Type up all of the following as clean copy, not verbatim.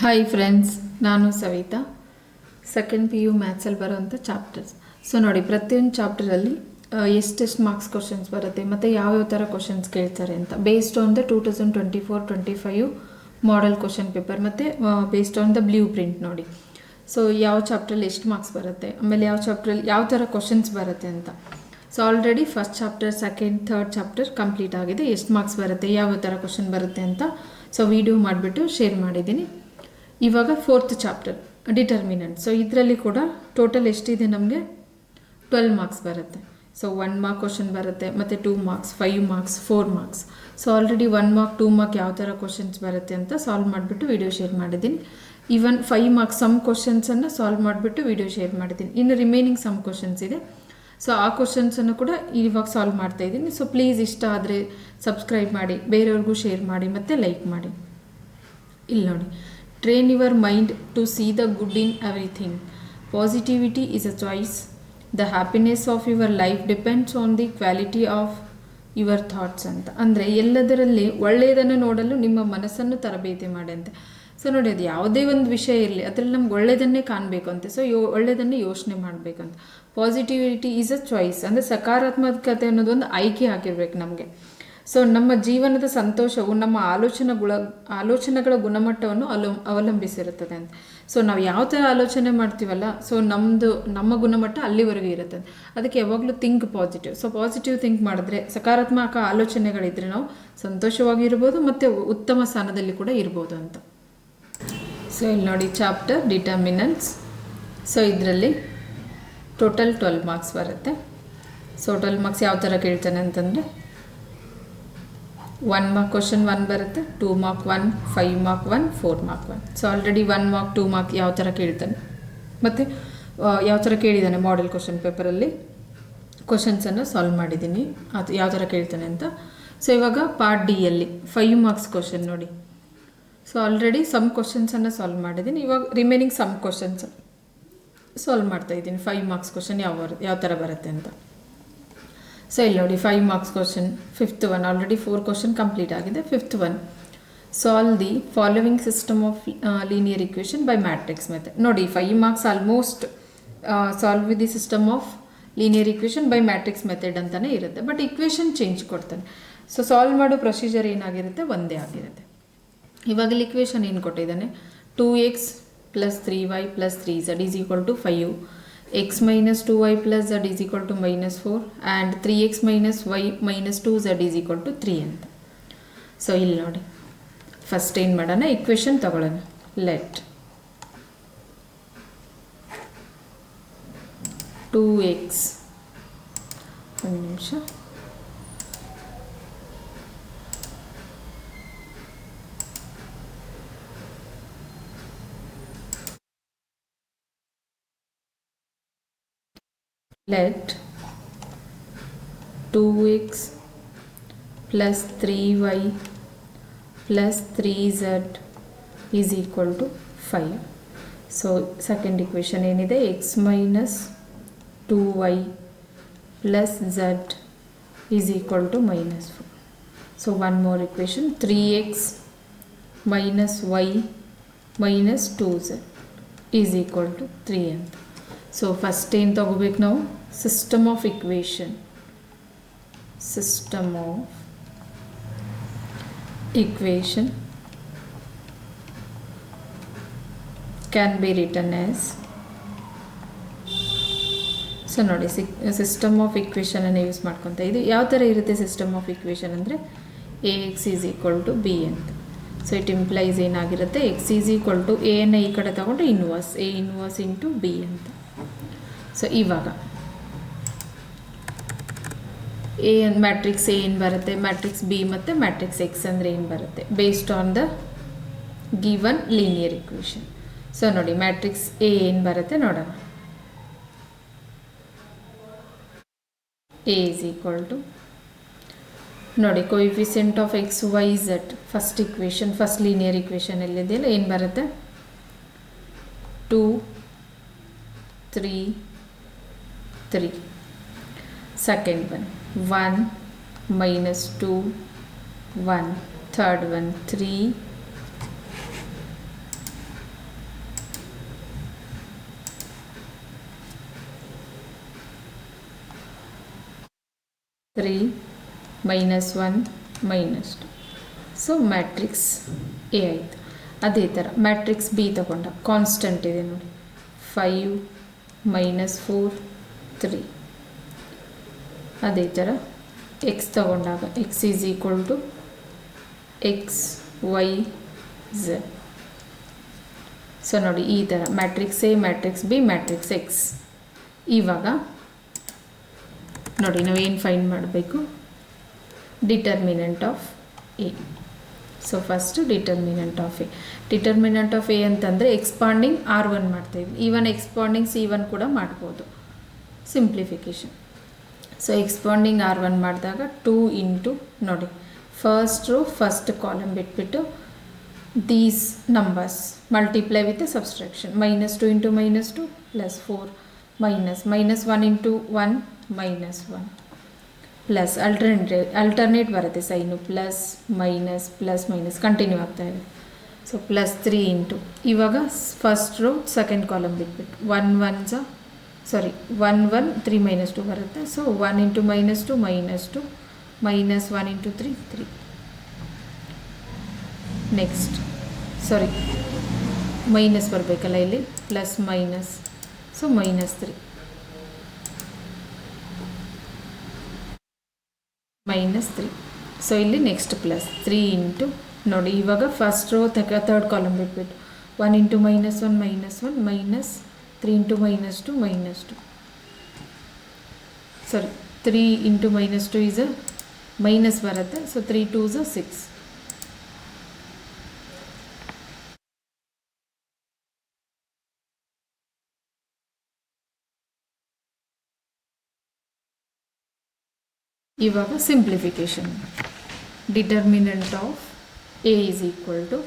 Hi friends, ನಾನು Savitha. Second PU ಮ್ಯಾಥ್ಸಲ್ಲಿ ಬರೋವಂಥ ಚಾಪ್ಟರ್ಸ್. ಸೊ ನೋಡಿ, ಪ್ರತಿಯೊಂದು ಚಾಪ್ಟರಲ್ಲಿ ಎಷ್ಟೆಷ್ಟು ಮಾರ್ಕ್ಸ್ ಕ್ವಶನ್ಸ್ ಬರುತ್ತೆ ಮತ್ತು ಯಾವ್ಯಾವ ಥರ ಕ್ವಶನ್ಸ್ ಕೇಳ್ತಾರೆ ಅಂತ based on the 2024-25 model question paper ಮತ್ತು based on the blueprint ನೋಡಿ. ಸೊ ಯಾವ ಚಾಪ್ಟ್ರಲ್ಲಿ ಎಷ್ಟು ಮಾರ್ಕ್ಸ್ ಬರುತ್ತೆ, ಆಮೇಲೆ ಯಾವ ಚಾಪ್ಟ್ರಲ್ಲಿ ಯಾವ ಥರ ಕ್ವಶನ್ಸ್ ಬರುತ್ತೆ ಅಂತ. So already first chapter, second, third chapter complete ಆಗಿದೆ. ಎಷ್ಟು ಮಾರ್ಕ್ಸ್ ಬರುತ್ತೆ, ಯಾವ ಥರ ಕ್ವಶನ್ ಬರುತ್ತೆ ಅಂತ ಸೊ ವಿಡಿಯೋ ಮಾಡಿಬಿಟ್ಟು ಶೇರ್ ಮಾಡಿದ್ದೀನಿ. ಇವಾಗ ಫೋರ್ತ್ ಚಾಪ್ಟರ್ ಡಿಟರ್ಮಿನೆಂಟ್. ಸೊ ಇದರಲ್ಲಿ ಕೂಡ ಟೋಟಲ್ ಎಷ್ಟಿದೆ, ನಮಗೆ 12 ಮಾರ್ಕ್ಸ್ ಬರುತ್ತೆ. ಸೊ 1 ಮಾರ್ಕ್ ಕ್ವಶನ್ ಬರುತ್ತೆ ಮತ್ತು 2 marks, 5 marks, 4 marks. So already 1 mark, 2 mark ಯಾವ ಥರ ಕ್ವಶನ್ಸ್ ಬರುತ್ತೆ ಅಂತ ಸಾಲ್ವ್ ಮಾಡಿಬಿಟ್ಟು ವಿಡಿಯೋ ಶೇರ್ ಮಾಡಿದ್ದೀನಿ. ಈವನ್ 5 ಮಾರ್ಕ್ಸ್ ಸಮ್ ಕ್ವಶನ್ಸನ್ನು ಸಾಲ್ವ್ ಮಾಡಿಬಿಟ್ಟು ವಿಡಿಯೋ ಶೇರ್ ಮಾಡಿದ್ದೀನಿ. ಇನ್ನು ರಿಮೈನಿಂಗ್ ಸಮ್ ಕ್ವಶನ್ಸ್ ಇದೆ. ಸೊ ಆ ಕ್ವಶನ್ಸನ್ನು ಕೂಡ ಇವಾಗ ಸಾಲ್ವ್ ಮಾಡ್ತಾಯಿದ್ದೀನಿ. ಸೊ ಪ್ಲೀಸ್ ಇಷ್ಟ ಆದರೆ ಸಬ್ಸ್ಕ್ರೈಬ್ ಮಾಡಿ, ಬೇರೆಯವ್ರಿಗೂ ಶೇರ್ ಮಾಡಿ ಮತ್ತು ಲೈಕ್ ಮಾಡಿ. ಇಲ್ಲಿ ನೋಡಿ, train your mind to see the good in everything. Positivity is a choice. The happiness of your life depends on the quality of your thoughts ಅಂತ. ಅಂದರೆ ಎಲ್ಲದರಲ್ಲಿ ಒಳ್ಳೆಯದನ್ನು ನೋಡಲು ನಿಮ್ಮ ಮನಸ್ಸನ್ನು ತರಬೇತಿ ಮಾಡಿ ಅಂತ. ಸೊ ನೋಡಿ, ಅದು ಯಾವುದೇ ಒಂದು ವಿಷಯ ಇರಲಿ, ಅದರಲ್ಲಿ ನಮ್ಗೆ ಒಳ್ಳೆಯದನ್ನೇ ಕಾಣಬೇಕು ಅಂತೆ. ಸೊ ಒಳ್ಳೆಯದನ್ನೇ ಯೋಚನೆ ಮಾಡಬೇಕಂತ. ಪಾಸಿಟಿವಿಟಿ ಈಸ್ ಅ ಚಾಯ್ಸ್, ಅಂದರೆ ಸಕಾರಾತ್ಮಕತೆ ಅನ್ನೋದು ಒಂದು ಆಯ್ಕೆ ಆಗಿರ್ಬೇಕು ನಮಗೆ. ಸೊ ನಮ್ಮ ಜೀವನದ ಸಂತೋಷವು ನಮ್ಮ ಆಲೋಚನೆಗಳ ಗುಣಮಟ್ಟವನ್ನು ಅವಲಂಬಿಸಿರುತ್ತದೆ ಅಂತ. ಸೊ ನಾವು ಯಾವ ಥರ ಆಲೋಚನೆ ಮಾಡ್ತೀವಲ್ಲ, ಸೊ ನಮ್ಮ ಗುಣಮಟ್ಟ ಅಲ್ಲಿವರೆಗೂ ಇರುತ್ತೆ. ಅದಕ್ಕೆ ಯಾವಾಗಲೂ think positive. So positive think ಮಾಡಿದ್ರೆ, ಸಕಾರಾತ್ಮಕ ಆಲೋಚನೆಗಳಿದ್ರೆ ನಾವು ಸಂತೋಷವಾಗಿರ್ಬೋದು ಮತ್ತು ಉತ್ತಮ ಸ್ಥಾನದಲ್ಲಿ ಕೂಡ ಇರ್ಬೋದು ಅಂತ. ಸೊ ಇಲ್ಲಿ ನೋಡಿ, ಚಾಪ್ಟರ್ ಡಿಟರ್ಮಿನೆಂಟ್ಸ್. ಸೊ ಇದರಲ್ಲಿ ಟೋಟಲ್ 12 ಮಾರ್ಕ್ಸ್ ಬರುತ್ತೆ. ಸೊ 12 ಮಾರ್ಕ್ಸ್ ಯಾವ ಥರ ಕೇಳ್ತಾನೆ ಅಂತಂದರೆ, 1 ಮಾರ್ಕ್ ಕ್ವಶನ್ 1 ಬರುತ್ತೆ, 2 mark 1, 5 mark 1, 4 mark 1. So already 1 mark, 2 mark ಯಾವ ಥರ ಕೇಳ್ತಾನೆ ಮತ್ತು ಯಾವ ಥರ ಕೇಳಿದ್ದಾನೆ ಮಾಡೆಲ್ ಕ್ವಶನ್ ಪೇಪರಲ್ಲಿ ಕ್ವಶನ್ಸನ್ನು ಸಾಲ್ವ್ ಮಾಡಿದ್ದೀನಿ, ಅದು ಯಾವ ಥರ ಕೇಳ್ತಾನೆ ಅಂತ. ಸೊ ಇವಾಗ ಪಾರ್ಟ್ ಡಿಯಲ್ಲಿ 5 ಮಾರ್ಕ್ಸ್ ಕ್ವಶನ್ ನೋಡಿ. ಸೊ ಆಲ್ರೆಡಿ ಸಮ್ ಕ್ವಶನ್ಸನ್ನು ಸಾಲ್ವ್ ಮಾಡಿದ್ದೀನಿ. ಇವಾಗ ರಿಮೈನಿಂಗ್ ಸಮ್ ಕ್ವಶನ್ಸ್ ಸಾಲ್ವ್ ಮಾಡ್ತಾಯಿದ್ದೀನಿ. 5 ಮಾರ್ಕ್ಸ್ ಕ್ವಶನ್ ಯಾವ ಥರ ಬರುತ್ತೆ ಅಂತ. ಸೊ ಇಲ್ಲಿ ನೋಡಿ, 5 marks question, fifth one already 4 question complete ಆಗಿದೆ. Fifth one, solve the following system of linear equation by matrix method. ನೋಡಿ, 5 marks almost solve the system of linear equation by matrix method ಅಂತಲೇ ಇರುತ್ತೆ. But equation change ಕೊಡ್ತಾನೆ. So solve ಮಾಡೋ procedure ಏನಾಗಿರುತ್ತೆ, ಒಂದೇ ಆಗಿರುತ್ತೆ. ಇವಾಗಲ್ಲಿ equation ಏನು ಕೊಟ್ಟಿದ್ದಾನೆ, 2x + 3y + 3z = 5, x minus 2y plus z is equal to -4 and 3x minus y minus 2z is equal to 3 ಅಂತ. ಸೊ ಇಲ್ಲಿ ನೋಡಿ, ಫಸ್ಟ್ ಏನು ಮಾಡೋಣ, ಇಕ್ವೇಷನ್ ತಗೊಳ್ಳೋಣ. ಲೆಟ್ 2x, ಒಂದು ನಿಮಿಷ, let 2x plus 3y plus 3z is equal to 5. So second equation ಏನಿದೆ, x minus 2y plus z is equal to -4. So one more equation, 3x minus y minus 2z is equal to 3 ಅಂತ. So first ಏನು ತಗೋಬೇಕು ನಾವು, system of equation. System of equation can B return as. So ನೋಡಿ, system of ಇಕ್ವೇಷನನ್ನು use ಮಾಡ್ಕೊತ ಇದು ಯಾವ ಥರ ಇರುತ್ತೆ. ಸಿಸ್ಟಮ್ ಆಫ್ ಇಕ್ವೇಷನ್ ಅಂದರೆ AX = B ಅಂತ. ಸೊ ಇಟ್ ಇಂಪ್ಲೈಸ್ ಏನಾಗಿರುತ್ತೆ, x = A ಈ ಕಡೆ ತಗೊಂಡು inverse, A inverse into B ಅಂತ. ಸೊ ಇವಾಗ ಮ್ಯಾಟ್ರಿಕ್ಸ್ ಎ ಏನು ಬರುತ್ತೆ, ಮ್ಯಾಟ್ರಿಕ್ಸ್ ಬಿ ಮತ್ತು ಮ್ಯಾಟ್ರಿಕ್ಸ್ ಎಕ್ಸ್ ಅಂದರೆ ಏನು ಬರುತ್ತೆ, based on the given linear equation. So ನೋಡಿ, ಮ್ಯಾಟ್ರಿಕ್ಸ್ ಎ ಏನು ಬರುತ್ತೆ ನೋಡೋಣ. A = ನೋಡಿ, coefficient of x y z, first equation, first linear equation ಎಲ್ಲಿದೆಯಲ್ಲ ಏನು ಬರುತ್ತೆ, 2 3 3. Second one, 1 minus 2 1. Third one, 3 3 minus 1 minus 2. So matrix A ಆಯಿತು. ಅದೇ ಥರ ಮ್ಯಾಟ್ರಿಕ್ಸ್ ಬಿ ತಗೊಂಡ ಕಾನ್ಸ್ಟೆಂಟ್ ಇದೆ ನೋಡಿ, 5 ಮೈನಸ್ 4 3. ಅದೇ ಥರ ಎಕ್ಸ್ ತಗೊಂಡಾಗ x is equal to x Y Z. So ನೋಡಿ ಈ ಥರ matrix A, matrix B, matrix x. ಇವಾಗ ನೋಡಿ ನಾವೇನು ಫೈಂಡ್ ಮಾಡಬೇಕು, determinant of A. So first determinant of A. Determinant of A ಅಂತಂದರೆ ಎಕ್ಸ್ಪಾಂಡಿಂಗ್ R1 ಮಾಡ್ತಾಯಿದ್ವಿ, ಈವನ್ ಎಕ್ಸ್ಪಾಂಡಿಂಗ್ C1 ಕೂಡ ಮಾಡ್ಬೋದು, ಸಿಂಪ್ಲಿಫಿಕೇಷನ್. ಸೊ ಎಕ್ಸ್ಪಾಂಡಿಂಗ್ R1 ಮಾಡಿದಾಗ 2 ಇಂಟು ನೋಡಿ ಫಸ್ಟ್ ರೋ ಫಸ್ಟ್ ಕಾಲಮ್ ಬಿಟ್ಬಿಟ್ಟು these numbers multiply with subtraction, -2 into -2 plus 4 minus 1 into 1 -1 plus alternate ಬರುತ್ತೆ sign, plus minus continue ಆಗ್ತಾ ಇದೆ. ಸೊ ಪ್ಲಸ್ 3 ಇಂಟು ಇವಾಗ ಫಸ್ಟ್ ರೋ ಸೆಕೆಂಡ್ ಕಾಲಮ್ ಬಿಟ್ಬಿಟ್ಟು 1 1 3 -2 ಬರುತ್ತೆ. So 1 into -2 -2 minus 1 into 3 3. Next minus ಬರಬೇಕಲ್ಲ ಇಲ್ಲಿ, plus minus, so -3 -3. So ಇಲ್ಲಿ next plus 3 into ನೋಡಿ ಇವಾಗ ಫಸ್ಟ್ ರೋ ಥರ್ಡ್ ಕಾಲಮ್ ಬಿಟ್ಬಿಟ್ಟು 1 into -1 -1 minus 3 into -2 -2. 3 into -2 is minus ಬರುತ್ತೆ. So 3 2s 6. ಇವಾಗ simplification, determinant of A is equal to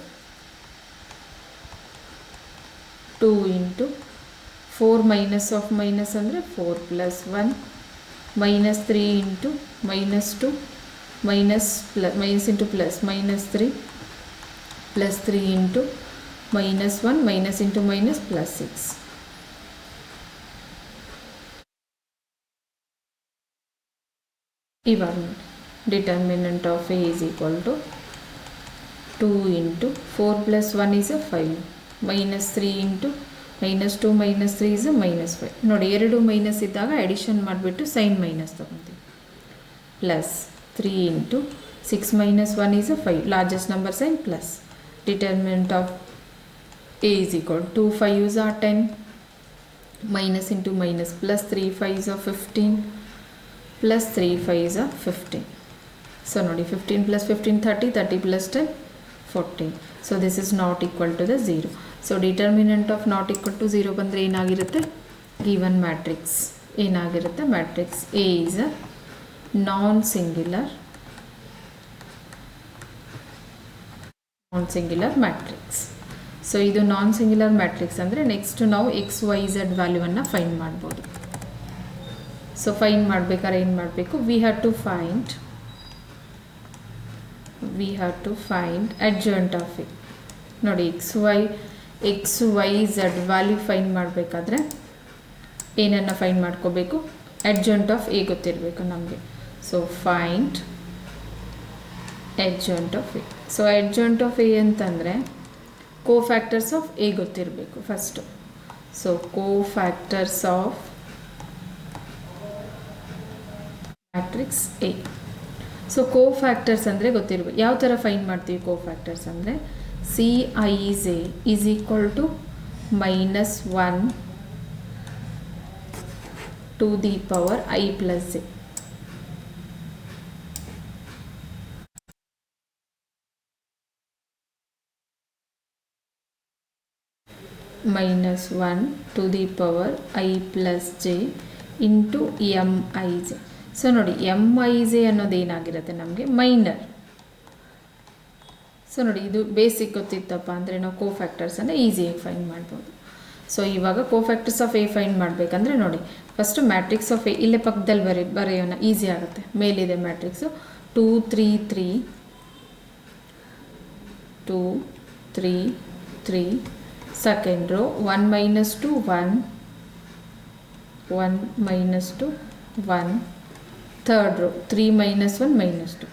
2 into 4 minus of minus ಅಂದರೆ 4 plus 1 -3 into -2 minus into plus -3 plus 3 into -1 minus into minus plus 6. ಇವಾಗ determinant of A is equal to 2 into 4 plus 1 is 5 -3 into -2 -3 is -5. ನೋಡಿ ಎರಡು minus ಇದ್ದಾಗ addition ಮಾಡಿಬಿಟ್ಟು sign minus ತೊಗೊತೀವಿ. Plus 3 into 6 minus 1 is 5, largest number sign plus. Determinant of A is equal to 5 is 10 minus into minus plus 3 5 is 15 plus 3 5 is 15. So ನೋಡಿ 15 plus 15 30, 30 plus 10 14. So this is not equal to the 0. So determinant of not equal to 0 ಬಂದರೆ ಏನಾಗಿರುತ್ತೆ, given matrix ಏನಾಗಿರುತ್ತೆ, matrix A is a non singular matrix. So ಇದು non singular matrix ಅಂದರೆ next ನಾವು XYZ ವ್ಯಾಲ್ಯೂವನ್ನು find ಮಾಡ್ಬೋದು. So find ಮಾಡಬೇಕಾದ್ರೆ ಏನು ಮಾಡಬೇಕು, we have to find adjoint of A. ನೋಡಿ XYZ ವ್ಯಾಲ್ಯೂ ಫೈಂಡ್ ಮಾಡಬೇಕಾದ್ರೆ ಏನನ್ನು ಫೈಂಡ್ ಮಾಡ್ಕೋಬೇಕು, ಅಡ್ಜಾಯಿಂಟ್ ಆಫ್ ಎ ಗೊತ್ತಿರಬೇಕು ನಮಗೆ. So find adjoint of A. So adjoint of A ಅಂತಂದರೆ ಕೋಫ್ಯಾಕ್ಟರ್ಸ್ ಆಫ್ ಎ ಗೊತ್ತಿರಬೇಕು first. So cofactors of matrix A. So cofactors ಅಂದರೆ ಗೊತ್ತಿರಬೇಕು. ಯಾವ ಥರ ಫೈಂಡ್ ಮಾಡ್ತೀವಿ ಕೋಫ್ಯಾಕ್ಟರ್ಸ್ ಅಂದರೆ CIJ is equal to -1 to the power I plus J. -1 to the power I plus J into MIJ. So ನೋಡಿ MIJ ಅನ್ನೋದು ಏನಾಗಿರುತ್ತೆ ನಮಗೆ ಮೈನರ್. ಸೊ ನೋಡಿ ಇದು ಬೇಸಿಕ್ ಗೊತ್ತಿತ್ತಪ್ಪ ಅಂದರೆ ನಾವು ಕೋಫ್ಯಾಕ್ಟರ್ಸ್ ಅಂದರೆ ಈಸಿಯಾಗಿ ಫೈಂಡ್ ಮಾಡ್ಬೋದು. ಸೊ ಇವಾಗ ಕೋಫ್ಯಾಕ್ಟರ್ಸ್ ಆಫ್ ಎ ಫೈಂಡ್ ಮಾಡಬೇಕಂದ್ರೆ ನೋಡಿ ಫಸ್ಟು ಮ್ಯಾಟ್ರಿಕ್ಸ್ ಆಫ್ ಎ ಇಲ್ಲೇ ಪಕ್ಕದಲ್ಲಿ ಬರೆಯೋಣ, ಈಸಿ ಆಗುತ್ತೆ. ಮೇಲಿದೆ matrix 2 3 3 2 3 3. Second row 1 -2 1 1 -2 1 third row 3 minus 1 minus 2,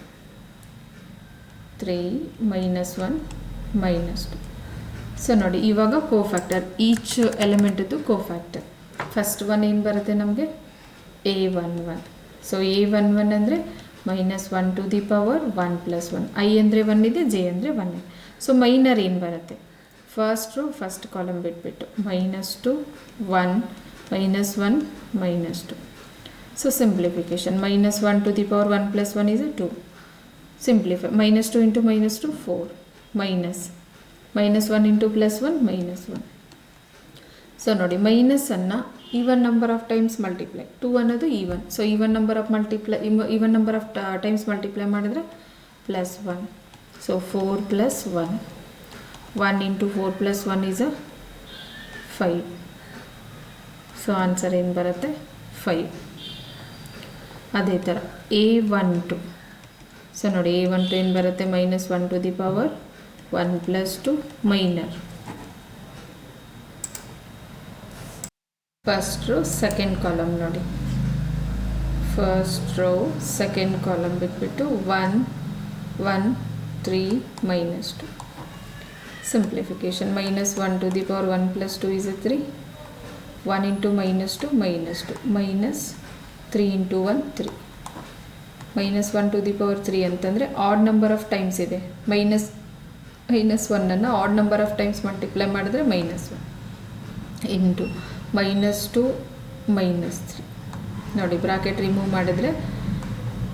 3 minus 1 minus 2. So ನೋಡಿ ಇವಾಗ ಕೋಫ್ಯಾಕ್ಟರ್, ಈಚ್ ಎಲಿಮೆಂಟದ್ದು ಕೋಫ್ಯಾಕ್ಟರ್. ಫಸ್ಟ್ ಒನ್ ಏನು ಬರುತ್ತೆ ನಮಗೆ A11. ಸೊ A11 ಅಂದರೆ -1 to the power 1 plus 1. I ಅಂದರೆ 1 ಇದೆ, J ಅಂದರೆ 1 ಇದೆ. ಸೊ ಮೈನರ್ ಏನು ಬರುತ್ತೆ, ಫಸ್ಟ್ ರೋ ಫಸ್ಟ್ ಕಾಲಮ್ ಬಿಟ್ಬಿಟ್ಟು -2 1 -1 -2. So simplification -1 to the power 1 plus 1 is 2. Simplify. -2 into -2 4 -1 into +1 -1. So ನೋಡಿ ಮೈನಸ್ ಅನ್ನು even number of times multiply, 2 ಅನ್ನೋದು even. So even number of times multiply ಮಾಡಿದ್ರೆ +1. So 4 + 1, 1 into 4 + 1 is 5. So answer ಏನು ಬರುತ್ತೆ 5. ಅದೇ ಥರ A12. So ನೋಡಿ A12 ಏನು ಬರುತ್ತೆ -1 to the power 1 plus 2 minor. First row second column ನೋಡಿ, ಫಸ್ಟ್ ರೋ ಸೆಕೆಂಡ್ ಕಾಲಮ್ ಬಿಟ್ಬಿಟ್ಟು 1 1 3 -2. Simplification -1 to the power 1 plus 2 is 3. 1 into -2 -2 -3 into 1 3. -1 to the power 3 ಅಂತಂದರೆ ಆಡ್ ನಂಬರ್ ಆಫ್ ಟೈಮ್ಸ್ ಇದೆ. -1 odd number of times multiply ಮಾಡಿದ್ರೆ -1 into -2 -3. ನೋಡಿ bracket remove ಮಾಡಿದ್ರೆ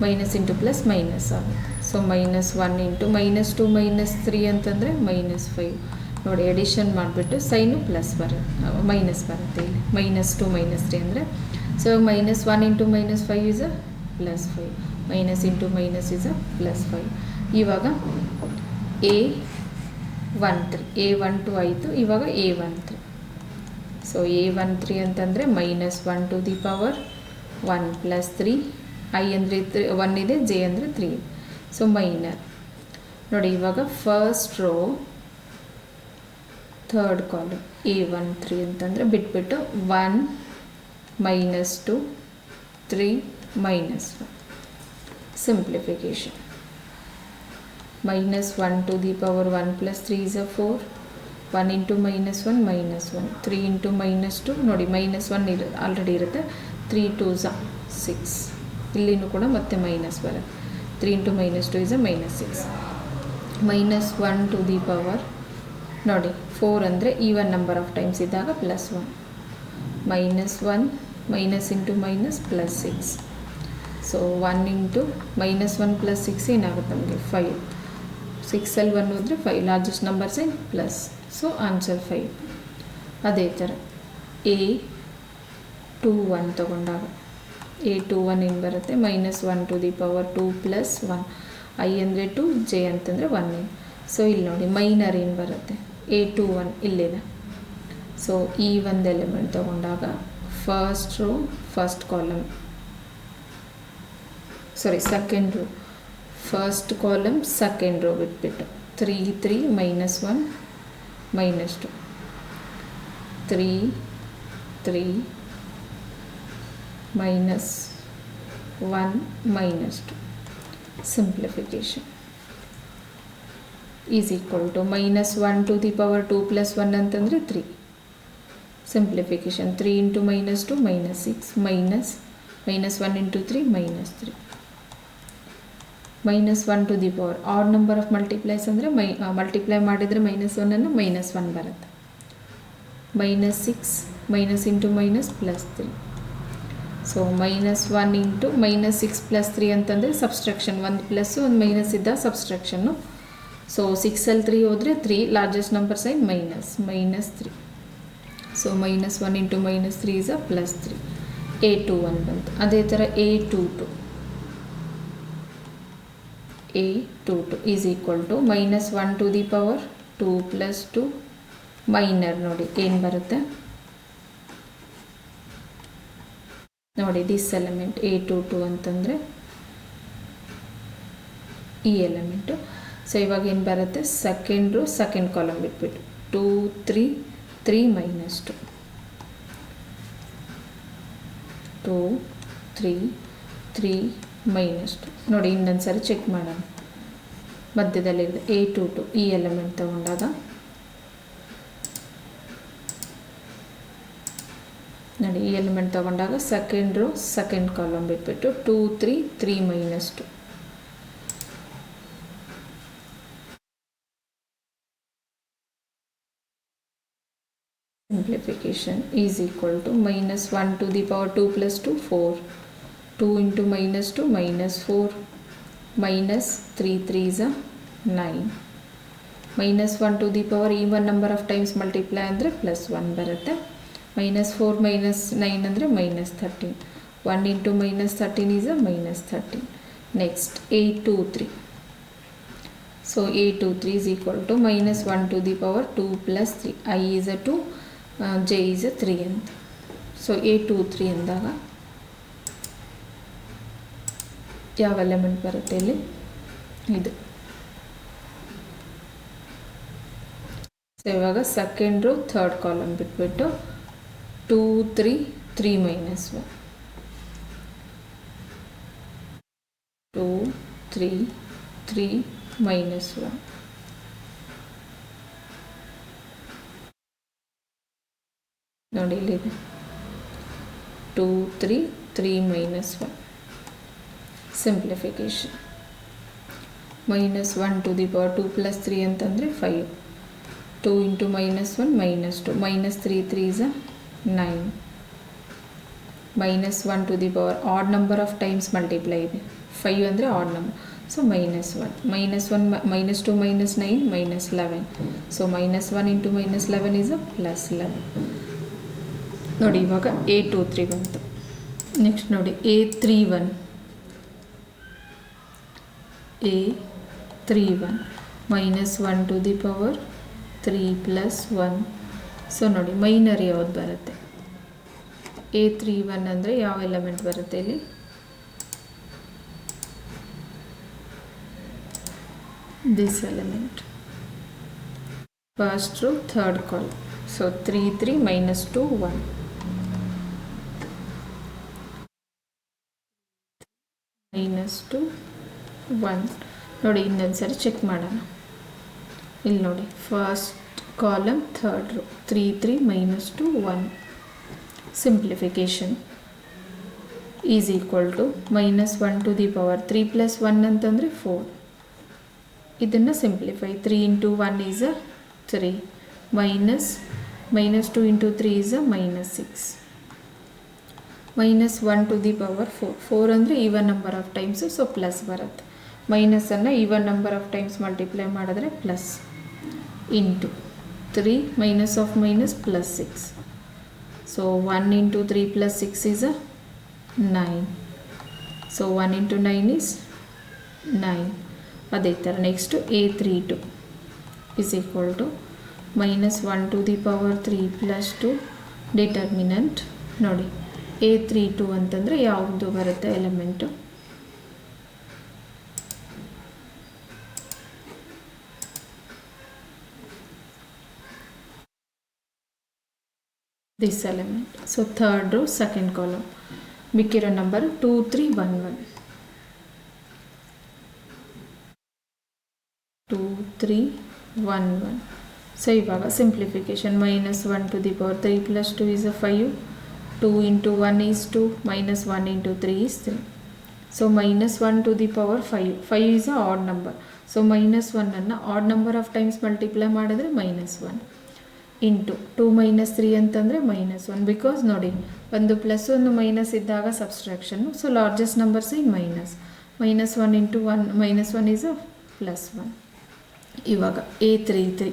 minus into plus minus ಆಗುತ್ತೆ. So -1 into -2 -3 ಅಂತಂದರೆ -5. ನೋಡಿ edition ಮಾಡಿಬಿಟ್ಟು ಸೈನು ಪ್ಲಸ್ ಮೈನಸ್ ಬರುತ್ತೆ ಇಲ್ಲಿ, -2 -3 ಅಂದರೆ. So -1 into -5 is +5, minus into minus is +5. ಇವಾಗ A12 ಆಯಿತು. ಇವಾಗ A13. ಸೊ A13 ಅಂತಂದರೆ -1 to the power 1 plus 3. I ಅಂದರೆ 1 ಇದೆ, J ಅಂದರೆ 3 ಇದೆ. So minor. ನೋಡಿ ಇವಾಗ first row third column A13 ಅಂತಂದರೆ ಬಿಟ್ಬಿಟ್ಟು 1 -2 3 -1. Simplification -1 to the power 1 plus 3 is 4. 1 into -1 -1. 3 into -2 ನೋಡಿ -1 ಆಲ್ರೆಡಿ ಇರುತ್ತೆ. 3 2s 6. ಇಲ್ಲಿನೂ ಕೂಡ ಮತ್ತೆ ಮೈನಸ್ ಬರುತ್ತೆ. 3 into -2 is -6. -1 to the power ನೋಡಿ 4 ಅಂದರೆ ಈವನ್ ನಂಬರ್ ಆಫ್ ಟೈಮ್ಸ್ ಇದ್ದಾಗ +1. -1 minus into minus +6. So 1 into -1 + 6 ಏನಾಗುತ್ತೆ ನಮಗೆ 5. 6ಅಲ್ಲಿ 1 ಹೋದರೆ 5, ಲಾರ್ಜೆಸ್ಟ್ ನಂಬರ್ಸ್ ಏನು ಪ್ಲಸ್. So answer 5. ಅದೇ ಥರ A21 ತಗೊಂಡಾಗ A21 ಏನು ಬರುತ್ತೆ -1 to the power 2 plus 1. I ಅಂದರೆ 2, J ಅಂತಂದರೆ 1. ಸೊ ಇಲ್ಲಿ ನೋಡಿ ಮೈನರ್ ಏನು ಬರುತ್ತೆ A21 ಇಲ್ಲಿದೆ. ಸೊ ಈ ಒಂದು ಎಲಿಮೆಂಟ್ ತಗೊಂಡಾಗ first row first column second row first column second row ಬಿಟ್ಬಿಟ್ಟು 3 3 -1 -2 3 3 -1 -2. Simplification is equal to -1 to the power 2 plus 1 ಅಂತಂದರೆ 3. Simplification 3 into -2 -6 -1 into 3 -3. -1 to the power add number of multiplies ಅಂದರೆ multiply ಮಾಡಿದರೆ -1 ಅನ್ನು -1 ಬರುತ್ತೆ. -6 minus into minus +3. So -1 into -6 + 3 ಅಂತಂದರೆ ಸಬ್ಸ್ಟ್ರಕ್ಷನ್, ಒಂದು plus ಒಂದು minus ಇದ್ದ ಸಬ್ಸ್ಟ್ರಕ್ಷನ್ನು. ಸೊ 6ಅಲ್ಲಿ 3 ಹೋದರೆ 3, largest number sign -3. So -1 into -3 is +3. A21 ಬಂತು. ಅದೇ ಥರ A22 is equal to -1 to the power 2 plus 2 minor. ನೋಡಿ ಏನು ಬರುತ್ತೆ ನೋಡಿ, ದಿಸ್ ಎಲಿಮೆಂಟ್ A22 ಅಂತಂದರೆ ಈ ಎಲಿಮೆಂಟು. ಸೊ ಇವಾಗ ಏನು ಬರುತ್ತೆ ಸೆಕೆಂಡ್ ರೋ ಸೆಕೆಂಡ್ ಕಾಲಮ್ ಬಿಟ್ಬಿಟ್ಟು 2 3 3 -2 2 3 3 -2 ನೋಡಿ. ಇನ್ನೊಂದು ಸರಿ ಚೆಕ್ ಮಾಡೋಣ. ಮಧ್ಯದಲ್ಲಿದೆ A22 ಈ ಎಲಿಮೆಂಟ್ ತಗೊಂಡಾಗ ನೋಡಿ, ಈ ಎಲಿಮೆಂಟ್ ತಗೊಂಡಾಗ ಸೆಕೆಂಡ್ ರೋ ಸೆಕೆಂಡ್ ಕಾಲಮ್ ಬಿಟ್ಬಿಟ್ಟು 2 3 3 -2 simplification is equal to -1 to the power 2 plus 2 4, 2 into -2 -4, -3 3 is a 9, -1 to the power even number of times multiply ಅಂದರೆ +1 ಬರುತ್ತೆ. -4 -9 ಅಂದರೆ -13, 1 into -13 is a -13. Next A23, so A23 is equal to -1 to the power 2 plus 3, I is a 2, J is a 3 ಅಂತ. So A23 ಅಂದಾಗ ಯಾವ element ಬರುತ್ತೆ ಇಲ್ಲಿ? ಇದು. So ಇವಾಗ ಸೆಕೆಂಡ್ ರೋ ಥರ್ಡ್ ಕಾಲಮ್ ಬಿಟ್ಬಿಟ್ಟು 2 3 3 -1, 2 3 3 -1, ನೋಡಿ ಇಲ್ಲಿದೆ 2 3 3 -1. Simplification -1 to the power 2 plus 3 ಅಂತಂದರೆ 5, 2 into -1 -2, -3 3 is a 9, -1 to the power add number of times multiply ಇದೆ, 5 ಅಂದರೆ odd number, so -1 -2 -9 -11, so -1 into -11 is a +11. ನೋಡಿ ಇವಾಗ A23 ಬಂತು. ನೆಕ್ಸ್ಟ್ ನೋಡಿ A31 -1 to the power 3 plus 1. So ನೋಡಿ minor ಯಾವ್ದು ಬರುತ್ತೆ? A31 ಅಂದರೆ ಯಾವ ಎಲಿಮೆಂಟ್ ಬರುತ್ತೆ ಇಲ್ಲಿ? This element, first row third column. So 3 3 -2 1, -2 1. ನೋಡಿ ಇನ್ನೊಂದು ಸರಿ ಚೆಕ್ ಮಾಡೋಣ. ಇಲ್ಲಿ ನೋಡಿ first column third row 3 3 -2 1. Simplification is equal to -1 to the power 3 plus 1 ಅಂತಂದರೆ 4. ಇದನ್ನು simplify, 3 into 1 is a 3, -2 into 3 is a -6, -1 to the power 4. 4 ಅಂದರೆ even number of times, so plus ಬರುತ್ತೆ. ಮೈನಸನ್ನು even number of times multiply ಮಾಡಿದ್ರೆ plus, into 3 minus of minus plus 6. So 1 into 3 plus 6 is a 9. So 1 into 9 is 9. ಅದೇ ಥರ next A32 is equal to -1 to the power 3 plus 2 determinant. ನೋಡಿ A32 ಅಂತಂದರೆ ಯಾವುದು ಬರುತ್ತೆ element? This element. So third row second column, ಮಿಕ್ಕಿರೋ number 2 3 1 1, 2 3 1 1. So ಇವಾಗ simplification, -1 to the power 3 plus 2 is a 5, 2 into 1 is 2, -1 into 3 is 3. So -1 to the power 5, 5 is a odd number. So -1 ಅನ್ನು add number of times multiply ಮಾಡಿದ್ರೆ -1 into 2 - 3 ಅಂತಂದರೆ -1. Because ನೋಡಿ ಒಂದು plus ಒಂದು minus ಇದ್ದಾಗ subtraction, so largest numbers in minus, -1 into 1 -1 is a +1. ಇವಾಗ A33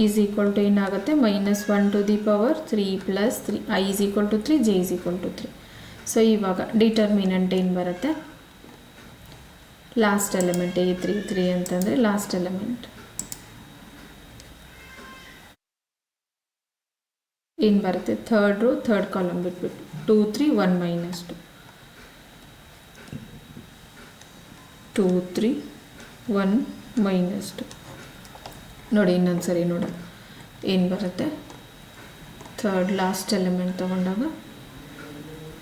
is equal to ಏನಾಗುತ್ತೆ? -1 to the power 3 plus 3, I is equal to 3, J is equal to 3. So ಇವಾಗ determinant ಏನು ಬರುತ್ತೆ? ಲಾಸ್ಟ್ ಎಲಿಮೆಂಟ್ A33 ಅಂತಂದರೆ last element ಏನು ಬರುತ್ತೆ? Third row third column ಬಿಟ್ಬಿಟ್ಟು 2 3 1 -2, 2 3 1 -2. ನೋಡಿ ಇನ್ನೊಂದು ಸರಿ ನೋಡೋಣ ಏನು ಬರುತ್ತೆ. ಥರ್ಡ್ ಲಾಸ್ಟ್ ಎಲಿಮೆಂಟ್ ತೊಗೊಂಡಾಗ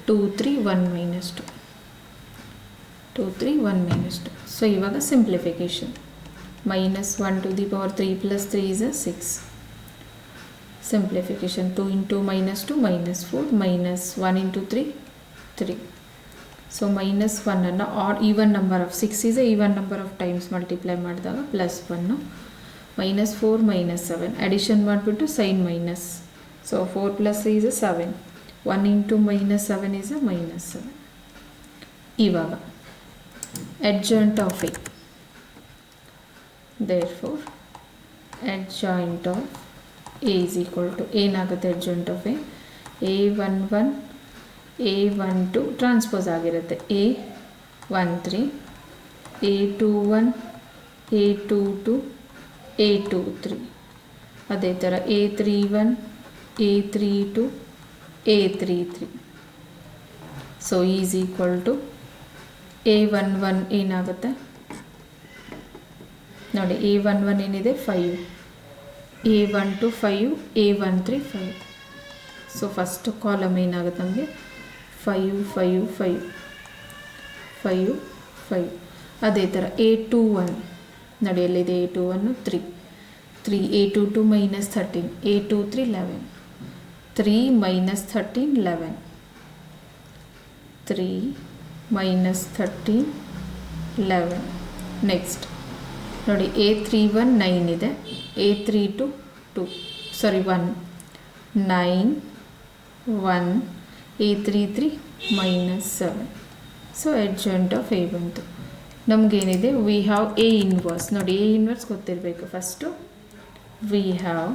2 3 1 minus 2 2 3 1 minus 2. So ಇವಾಗ simplification. Minus 1 to the power 3 plus 3 is a 6. Simplification. 2 into minus 2 minus 4 minus 1 into 3 3. So minus 1 ಅನ್ನು odd even number of 6 is a even number of times multiply ಮಾಡಿದಾಗ plus 1 minus 4 minus 7 addition ಮಾಡಿಬಿಟ್ಟು sign minus. So 4 plus 3 is a 7. 1 into minus 7 is a minus 7. ಇವಾಗ adjoint of A. Therefore adjoint of A is equal to ಏನಾಗುತ್ತೆ adjoint of A A11 A12 transpose ಆಗಿರುತ್ತೆ A13 A21 A22 A23 ಅದೇ ಥರ A31 A32 A33. So is equal to A11 ಏನಾಗುತ್ತೆ ನೋಡಿ A11 ಏನಿದೆ 5 A12 5 A13 5. So first column ಏನಾಗುತ್ತೆ ನಮಗೆ 5 5 5 5 5. ಅದೇ ಥರ A21 ನೋಡಿ ಎಲ್ಲಿದೆ A21 3 3 A22 minus 13 A23 11 3 minus 13 11 3 minus 13 11. Next ನೋಡಿ A31 9 ಇದೆ A32 2 sorry 1 9 1 A33 minus 7. So adjoint of A ಬಂತು. ನಮಗೇನಿದೆ ವಿ ಹ್ಯಾವ್ A ಇನ್ವರ್ಸ್. ನೋಡಿ A ಇನ್ವರ್ಸ್ ಗೊತ್ತಿರಬೇಕು first. We have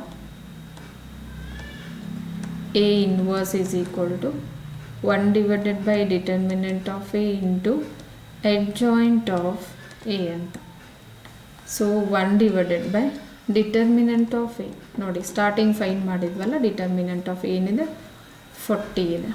A inverse is equal to 1 divided by determinant of A into adjoint of A ಅಂತ. So 1 divided by determinant of A. ನೋಡಿ starting find ಮಾಡಿದ್ವಲ್ಲ, determinant of ಏನಿದೆ 40 ಇದೆ.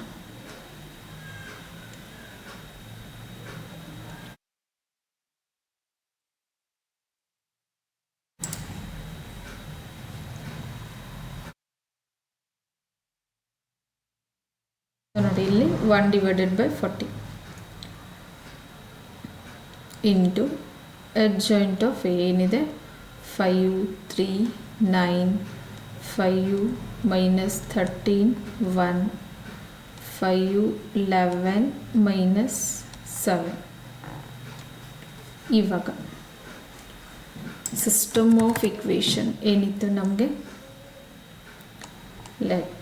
ನೋಡಿ ಇಲ್ಲಿ 1 divided by 40 into adjoint of A ಏನಿದೆ 5 3 9 5 minus 13 1 5 11 minus 7. ಇವಾಗ system of equation ಏನಿತ್ತು ನಮಗೆ, let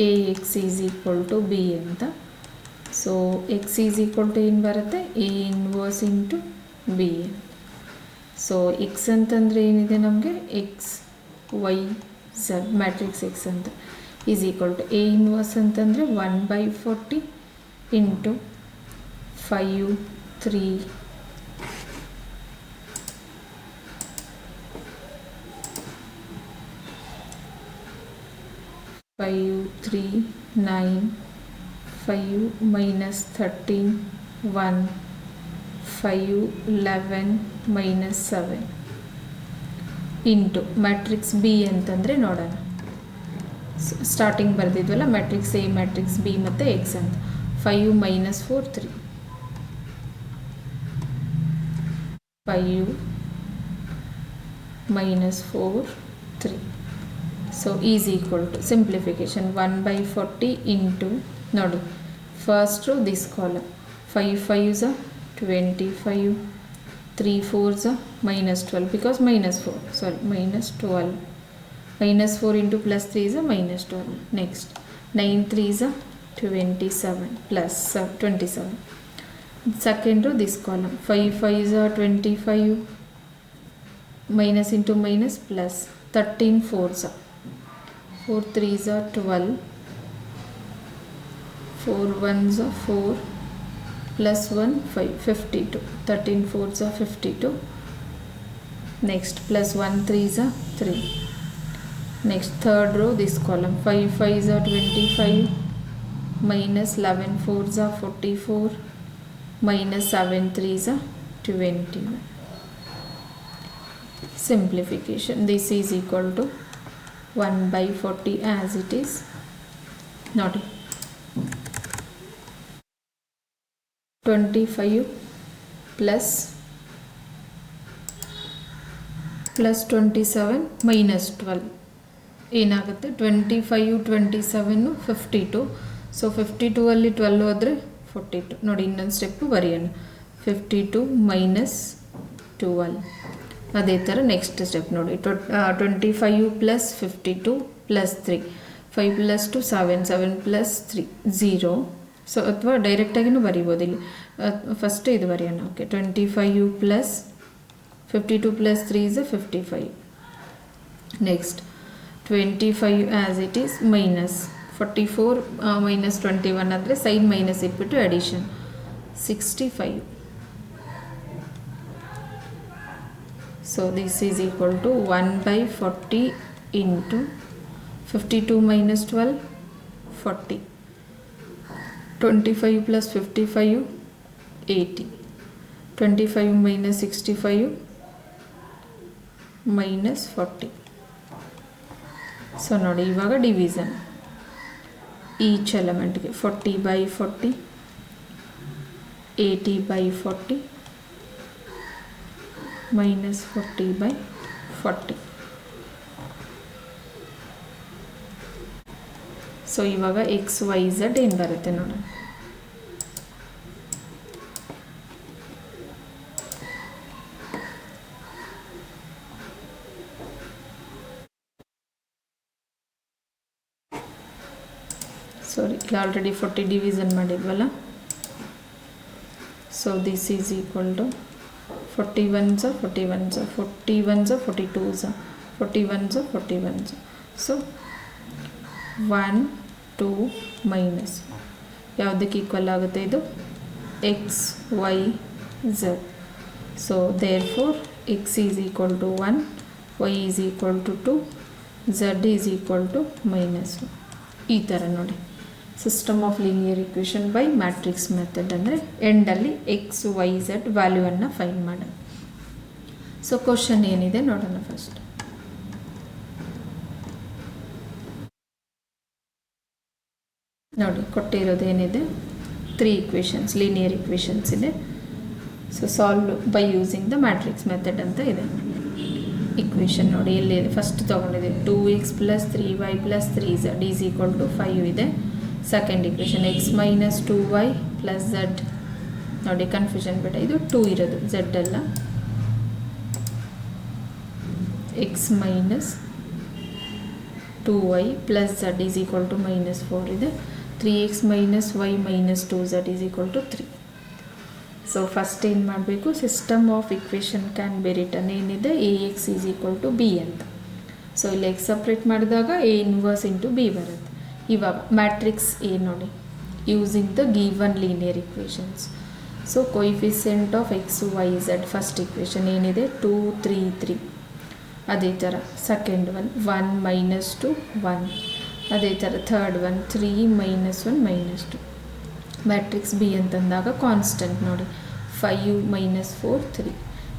Ax is equal to B ಅಂತ. So x is equal to ಏನು ಬರುತ್ತೆ A inverse into B. So x ಅಂತಂದರೆ ಏನಿದೆ ನಮಗೆ x y z matrix x ಅಂತ is equal to A inverse ಅಂತಂದರೆ 1/40 into 5 3 5 3 9 5 minus 13 1 5 11 minus 7 into matrix B ಅಂತಂದರೆ ನೋಡೋಣ. ಸ್ಟಾರ್ಟಿಂಗ್ ಬರೆದಿದ್ವಲ್ಲ ಮ್ಯಾಟ್ರಿಕ್ಸ್ ಎ ಮ್ಯಾಟ್ರಿಕ್ಸ್ ಬಿ ಮತ್ತು ಎಕ್ಸ್ ಅಂತ. 5 minus 4 3 5 minus 4 3. So is equal to simplification 1/40 into ನೋಡಿ first this column 5 5s 25 3 4s minus 12 because minus 4 sorry minus 12 minus 4 into plus 3 is a minus 12. Next 9 3s 27 plus 27. Second row this column 5 5s 25 minus into minus plus 13 4s 4 3s 12 4 1s 4 plus 1 5 52 13 4s 52. Next plus 1 3s 3. Next third row this column 5 5s 25 minus 11 4s 44 minus 7 3s 21. Simplification, this is equal to 1/40 as it is. Not 25 plus 27 minus 12 ಏನಾಗುತ್ತೆ 25 27 52. So 52 ಅಲ್ಲಿ 12 ಹೋದರೆ 42. ನೋಡಿ ಇನ್ನೊಂದು step ಬರೆಯೋಣ. 52 minus 12. ಅದೇ ಥರ next step ನೋಡಿ 25 plus 52 plus 3 5 plus 2 7 7 plus 3 0. So ಅಥವಾ ಡೈರೆಕ್ಟಾಗಿನೂ ಬರಿಬೋದು ಇಲ್ಲಿ. ಫಸ್ಟ್ ಇದು ಬರೆಯೋಣ. Okay 25 plus 52 plus 3 is 55. Next 25 as it is minus 44 minus 21 ಅಂದರೆ ಸೈಡ್ ಮೈನಸ್ ಇಟ್ಬಿಟ್ಟು addition 65. So this is equal to 1/40 into 52 minus 12 40. 25 plus 55 80. 25 minus 65 minus 40. So ನೋಡಿ ಇವಾಗ ಡಿವಿಷನ್ ಈಚ್ ಎಲಿಮೆಂಟ್ಗೆ 40/40 80/40 ಮೈನಸ್ 40/40. ಸೊ ಇವಾಗ ಎಕ್ಸ್ ವೈ ಝೆಡ್ ಏನು ಬರುತ್ತೆ ನೋಡೋಣ. Sorry ಇಲ್ಲಿ ಆಲ್ರೆಡಿ 40 ಡಿವಿಷನ್ ಮಾಡಿದ್ವಲ್ಲ. So this is equal to 41s 41s 41s 42s 41s 41s. So 1 2 minus ಯಾವುದಕ್ಕೆ ಈಕ್ವಲ್ ಆಗುತ್ತೆ ಇದು X Y Z. So therefore X is equal to 1 Y is equal to 2 Z is equal to -1. ಈ ಥರ ನೋಡಿ system of linear equation by matrix method ಅಂದರೆ ಎಂಡಲ್ಲಿ X Y Z ವ್ಯಾಲ್ಯೂವನ್ನು find ಮಾಡೋಣ. ಸೊ ಕ್ವಶನ್ ಏನಿದೆ ನೋಡೋಣ. First ನೋಡಿ ಕೊಟ್ಟಿರೋದು ಏನಿದೆ 3 ಇಕ್ವೇಷನ್ಸ್ ಲೀನಿಯರ್ ಇಕ್ವೇಷನ್ಸ್ ಇದೆ. So solve by using the matrix method ಅಂತ ಇದೆ. ಇಕ್ವೇಷನ್ ನೋಡಿ ಎಲ್ಲಿದೆ ಫಸ್ಟ್ ತೊಗೊಂಡಿದೆ 2x plus 3y plus 3z is equal to 5 ಇದೆ. Second equation X minus 2y plus Z ನೋಡಿ ಕನ್ಫ್ಯೂಷನ್ ಬೇಡ, ಇದು 2 ಇರೋದು ಝೆಡ್ ಅಲ್ಲ. X minus 2y plus Z is equal to -4 ಇದೆ. 3x minus y minus 2z is equal to 3. So first ಏನು ಮಾಡಬೇಕು system of equation can be written ಏನಿದೆ ax is equal to b ಅಂತ. So ಇಲ್ಲಿ x separate ಮಾಡಿದಾಗ a inverse into b ಬರುತ್ತೆ. ಇವಾಗ matrix A ನೋಡಿ using the given linear equations. So coefficient of x Y z first equation ಏನಿದೆ 2 3 3. ಅದೇ ಥರ ಸೆಕೆಂಡ್ ಒನ್ 1 ಮೈನಸ್ 2 1. ಅದೇ ಥರ ಥರ್ಡ್ ಒನ್ 3 -1 -2. ಮ್ಯಾಟ್ರಿಕ್ಸ್ ಬಿ ಅಂತಂದಾಗ ಕಾನ್ಸ್ಟೆಂಟ್ ನೋಡಿ 5 -4 3.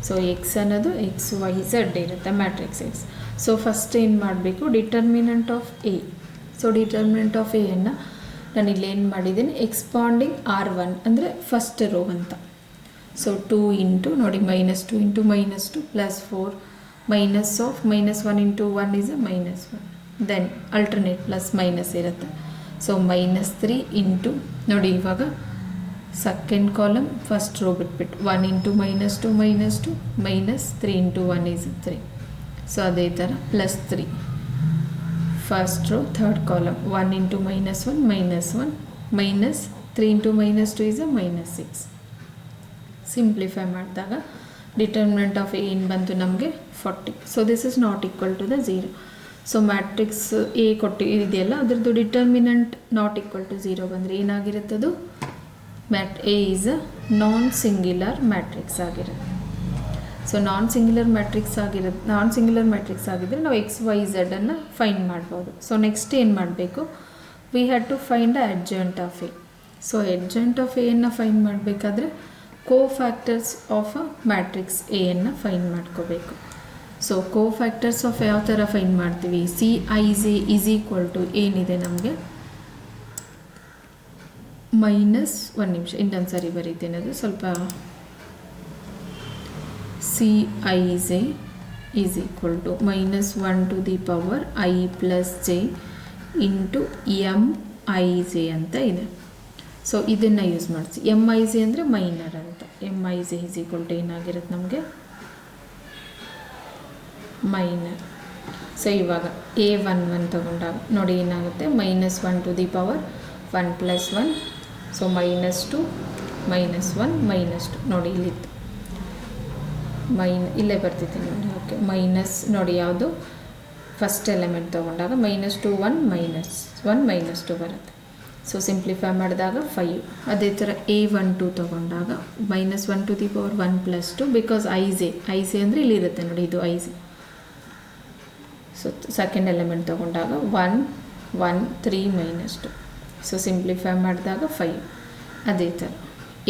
ಸೊ ಎಕ್ಸ್ ಅನ್ನೋದು ಎಕ್ಸ್ ವೈ ಝೆಡ್ ಇರುತ್ತೆ ಮ್ಯಾಟ್ರಿಕ್ಸ್ ಎಕ್ಸ್. ಸೊ ಫಸ್ಟ್ ಏನು ಮಾಡಬೇಕು determinant of A. So determinant of ಎಯನ್ನು ನಾನು ಇಲ್ಲೇನು ಮಾಡಿದ್ದೀನಿ ಎಕ್ಸ್ಪಾಂಡಿಂಗ್ R1 ಅಂದರೆ ಫಸ್ಟ್ ರೋ ಅಂತ. ಸೊ 2 ಇಂಟು ನೋಡಿ -2 into -2 plus 4 minus of -1 into 1 is -1. Then alternate plus minus ಇರುತ್ತೆ. ಸೊ -3 ಇಂಟು ನೋಡಿ ಇವಾಗ ಸೆಕೆಂಡ್ ಕಾಲಮ್ ಫಸ್ಟ್ ರೋ ಬಿಟ್ಬಿಟ್ಟು 1 ಇಂಟು -2 -2 -3 ಇಂಟು 1 ಈಸ್ 3. ಸೊ ಅದೇ ಥರ +3 first row third column 1 into -1 -1 -3 into -2 is -6. Simplify ಮಾಡಿದಾಗ determinant of ಏನು ಬಂತು ನಮಗೆ 40. So this is not equal to the 0. So matrix A ಕೊಟ್ಟು ಇದೆಯಲ್ಲ ಅದರದ್ದು ಡಿಟರ್ಮಿನೆಂಟ್ ನಾಟ್ ಈಕ್ವಲ್ ಟು 0 ಬಂದರೆ ಏನಾಗಿರುತ್ತದು A is a non singular matrix ಆಗಿರುತ್ತೆ. ಸೊ ನಾನ್ ಸಿಂಗ್ಯುಲರ್ ಮ್ಯಾಟ್ರಿಕ್ಸ್ ಆಗಿದ್ದರೆ ನಾವು ಎಕ್ಸ್ ವೈ ಝೆಡನ್ನು ಫೈಂಡ್ ಮಾಡ್ಬೋದು. ಸೊ ನೆಕ್ಸ್ಟ್ ಏನು ಮಾಡಬೇಕು we had to find a adjoint of A. So adjoint of ಎಯನ್ನು ಫೈಂಡ್ ಮಾಡಬೇಕಾದ್ರೆ ಕೋಫ್ಯಾಕ್ಟರ್ಸ್ ಆಫ್ ಅ ಮ್ಯಾಟ್ರಿಕ್ಸ್ ಎಯನ್ನು ಫೈಂಡ್ ಮಾಡ್ಕೋಬೇಕು. ಸೊ ಕೋಫ್ಯಾಕ್ಟರ್ಸ್ ಆಫ್ ಯಾವ ಥರ ಫೈಂಡ್ ಮಾಡ್ತೀವಿ CIJ ಈಸ್ ಈಕ್ವಲ್ ಟು ಏನಿದೆ ನಮಗೆ ಮೈನಸ್ ಒಂದು ನಿಮಿಷ ಇನ್ನೊಂದು ಸರಿ ಬರೀತೀನಿ, ಅದು ಸ್ವಲ್ಪ C I J is equal to -1 to the power I plus J into M I J ಅಂತ ಇದೆ. ಸೊ ಇದನ್ನು ಯೂಸ್ ಮಾಡಿಸಿ. ಎಮ್ ಐ ಜೆ ಅಂದರೆ ಮೈನರ್ ಅಂತ. M I J is equal to ಏನಾಗಿರುತ್ತೆ ನಮಗೆ ಮೈನರ್. ಸೊ ಇವಾಗ A11 ತಗೊಂಡಾಗ ನೋಡಿ ಏನಾಗುತ್ತೆ -1 ಟು ದಿ ಪವರ್ 1 + 1, ಸೊ -2 -1 -2 ನೋಡಿ ಇಲ್ಲಿತ್ತು ಇಲ್ಲೇ ಬರ್ತಿದ್ದೀನಿ ನೋಡಿ. ಓಕೆ ಮೈನಸ್ ನೋಡಿ ಯಾವುದು ಫಸ್ಟ್ ಎಲಿಮೆಂಟ್ ತೊಗೊಂಡಾಗ -2 1 -1 -2 ಬರುತ್ತೆ. ಸೊ ಸಿಂಪ್ಲಿಫೈ ಮಾಡಿದಾಗ 5. ಅದೇ ಥರ A12 ತೊಗೊಂಡಾಗ -1 to the power 1 + 2 because I J ಅಂದರೆ ಇಲ್ಲಿರುತ್ತೆ ನೋಡಿ, ಇದು I J. So second element ತೊಗೊಂಡಾಗ 1 1 3 -2. ಸೊ ಸಿಂಪ್ಲಿಫೈ ಮಾಡಿದಾಗ 5. ಅದೇ ಥರ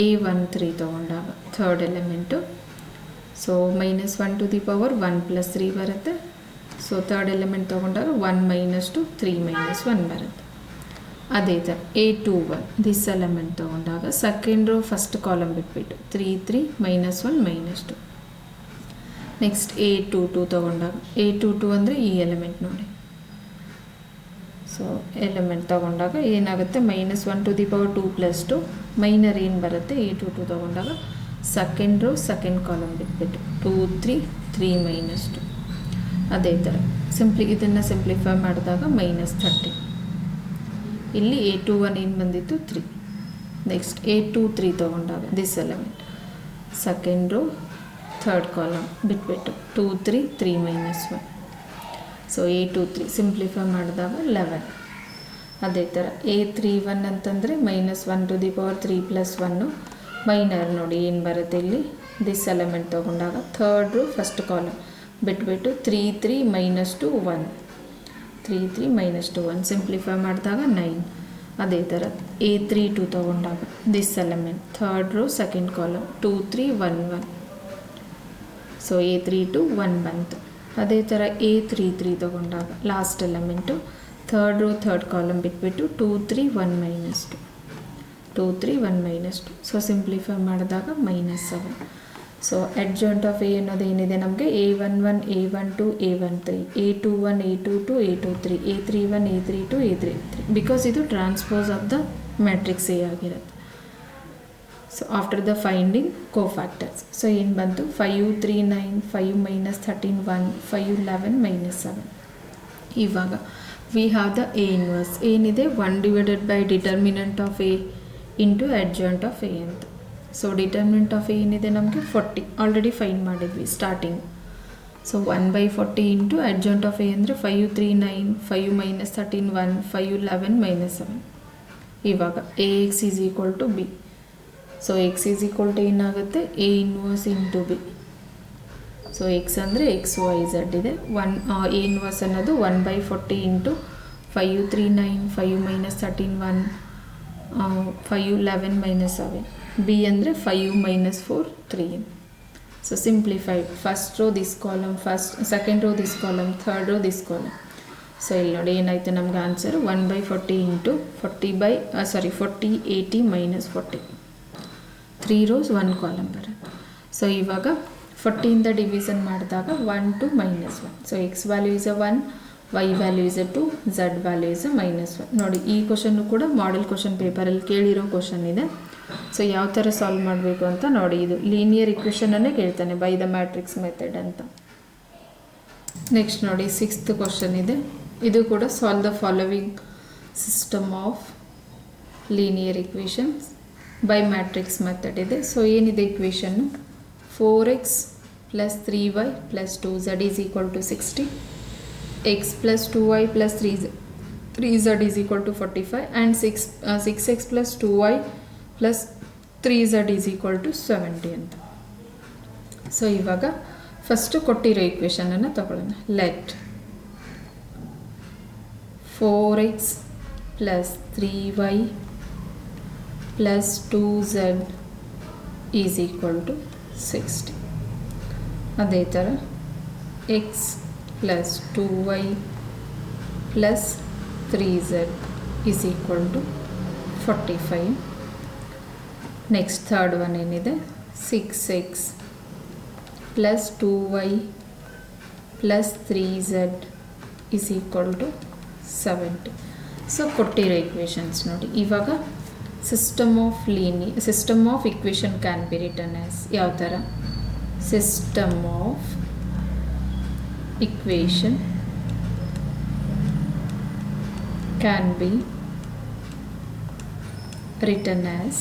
A13 ತೊಗೊಂಡಾಗ third element, so -1 to the power 1 + 3 ಬರುತ್ತೆ. ಸೊ ಥರ್ಡ್ ಎಲಿಮೆಂಟ್ ತೊಗೊಂಡಾಗ 1 -2 3 -1 ಬರುತ್ತೆ. ಅದೇ ಥರ A21 ದಿಸ್ ಎಲಿಮೆಂಟ್ ತೊಗೊಂಡಾಗ ಸೆಕೆಂಡ್ ರೋ ಫಸ್ಟ್ ಕಾಲಮ್ ಬಿಟ್ಬಿಟ್ಟು 3 3 -1 -2. ನೆಕ್ಸ್ಟ್ A22 ತೊಗೊಂಡಾಗ A22 ಅಂದರೆ ಈ ಎಲಿಮೆಂಟ್ ನೋಡಿ. ಸೊ ಎಲಿಮೆಂಟ್ ತೊಗೊಂಡಾಗ ಏನಾಗುತ್ತೆ -1 ಟು ದಿ ಪವರ್ 2 + 2 ಮೈನರ್ ಏನು ಬರುತ್ತೆ A22 ತೊಗೊಂಡಾಗ ಸೆಕೆಂಡ್ ರೋ ಸೆಕೆಂಡ್ ಕಾಲಮ್ ಬಿಟ್ಬಿಟ್ಟು 2 3 3 -2. ಅದೇ ಥರ ಇದನ್ನು ಸಿಂಪ್ಲಿಫೈ ಮಾಡಿದಾಗ -30. ಇಲ್ಲಿ A21 ಏನು ಬಂದಿತ್ತು 3. ನೆಕ್ಸ್ಟ್ A23 ತೊಗೊಂಡಾಗ this element second row third column ಬಿಟ್ಬಿಟ್ಟು 2 3 3 -1. ಸೊ A23 ಸಿಂಪ್ಲಿಫೈ ಮಾಡಿದಾಗ 11. ಅದೇ ಥರ A31 ಅಂತಂದರೆ -1 ಟು ದಿ ಪವರ್ 3 + 1 ಮೈನರ್ ನೋಡಿ ಏನು ಬರುತ್ತೆ ಇಲ್ಲಿ ದಿಸ್ ಎಲಿಮೆಂಟ್ ತೊಗೊಂಡಾಗ ಥರ್ಡ್ ರೋ ಫಸ್ಟ್ ಕಾಲಮ್ ಬಿಟ್ಬಿಟ್ಟು 3 3 -2 1 3 3 -2 1 ಸಿಂಪ್ಲಿಫೈ ಮಾಡಿದಾಗ 9. ಅದೇ ಥರ A32 ತೊಗೊಂಡಾಗ this element third row second column 2 3 1 1. So A32 1 ಬಂತು. ಅದೇ ಥರ A33 ತೊಗೊಂಡಾಗ last element third row third column ಬಿಟ್ಬಿಟ್ಟು 2 3 1 -2 2 3 1 -2. ಸೊ ಸಿಂಪ್ಲಿಫೈ ಮಾಡಿದಾಗ -7. ಸೊ ಅಡ್ಜಾಯಿಂಟ್ ಆಫ್ ಎ ಅನ್ನೋದು ಏನಿದೆ ನಮಗೆ A11 A12 A13 A21 A22 A23 A31 A32 A33 because ಇದು transpose of the matrix A ಆಗಿರುತ್ತೆ. So after the finding cofactors so ಏನು ಬಂತು 5 3 9 5 -13 1 5 11 -7. ಇವಾಗ we have the A inverse ಏನಿದೆ 1 divided by determinant of A into adjoint of A ಅಂತ. So determinant of A ಏನಿದೆ ನಮಗೆ 40 already find ಮಾಡಿದ್ವಿ starting. So 1/40 into adjoint of A ಅಂದರೆ 5 3 9 5 -13 1 5 11 -7. ಇವಾಗ AX is equal to B. So X is equal to ಏನಾಗುತ್ತೆ A inverse into B. So X ಅಂದರೆ XYZ ಇದೆ. A inverse ಅನ್ನೋದು 1/40 into 5 3 9 5 -13 1 5 11 -7. B ಅಂದರೆ 5 -4 3. So simplify first row this column second row this column third row this column. So ಇಲ್ಲಿ ನೋಡಿ ಏನಾಯ್ತು ನಮ್ಗೆ answer 1/40 into 40 80 -40 3 rows 1 column ಬರುತ್ತೆ. ಸೊ ಇವಾಗ 40ಇಂದ ಡಿವಿಷನ್ ಮಾಡಿದಾಗ 1 to -1. So X value is 1, y value is 2, z value is -1. ನೋಡಿ ಈ ಕ್ವಶನ್ನು ಕೂಡ ಮಾಡೆಲ್ ಕ್ವಶನ್ ಪೇಪರಲ್ಲಿ ಕೇಳಿರೋ ಕ್ವಶನ್ ಇದೆ. ಸೊ ಯಾವ ಥರ ಸಾಲ್ವ್ ಮಾಡಬೇಕು ಅಂತ ನೋಡಿ, ಇದು ಲೀನಿಯರ್ ಇಕ್ವೇಷನನ್ನೇ ಕೇಳ್ತಾನೆ ಬೈ ದ ಮ್ಯಾಟ್ರಿಕ್ಸ್ ಮೆಥಡ್ ಅಂತ. ನೆಕ್ಸ್ಟ್ ನೋಡಿ 6th ಕ್ವಶನ್ ಇದೆ. ಇದು ಕೂಡ solve the following system of linear equations by matrix method ಇದೆ. ಸೊ ಏನಿದೆ equation 4x + 3y + 2z is equal to 60, x + 2y + 3z is equal to 45 and 6x + 2y + 3z is equal to 70 ಅಂತ. So ಇವಾಗ first ಕೊಟ್ಟಿರೋ ಇಕ್ವೇಷನನ್ನು ತಗೊಳ್ಳೋಣ. Let 4x + 3y + 2z is equal to 60. ಅದೇ ಥರ x + 2y + 3z is equal to 45 next third one ಏನಿದೆ 6x plus 2y plus 3z is equal to 70. So ಕೊಟ್ಟಿರೋ equations ನೋಡಿ. ಇವಾಗ system of equation can be written as ಯಾವ ಥರ? System of equation can be written as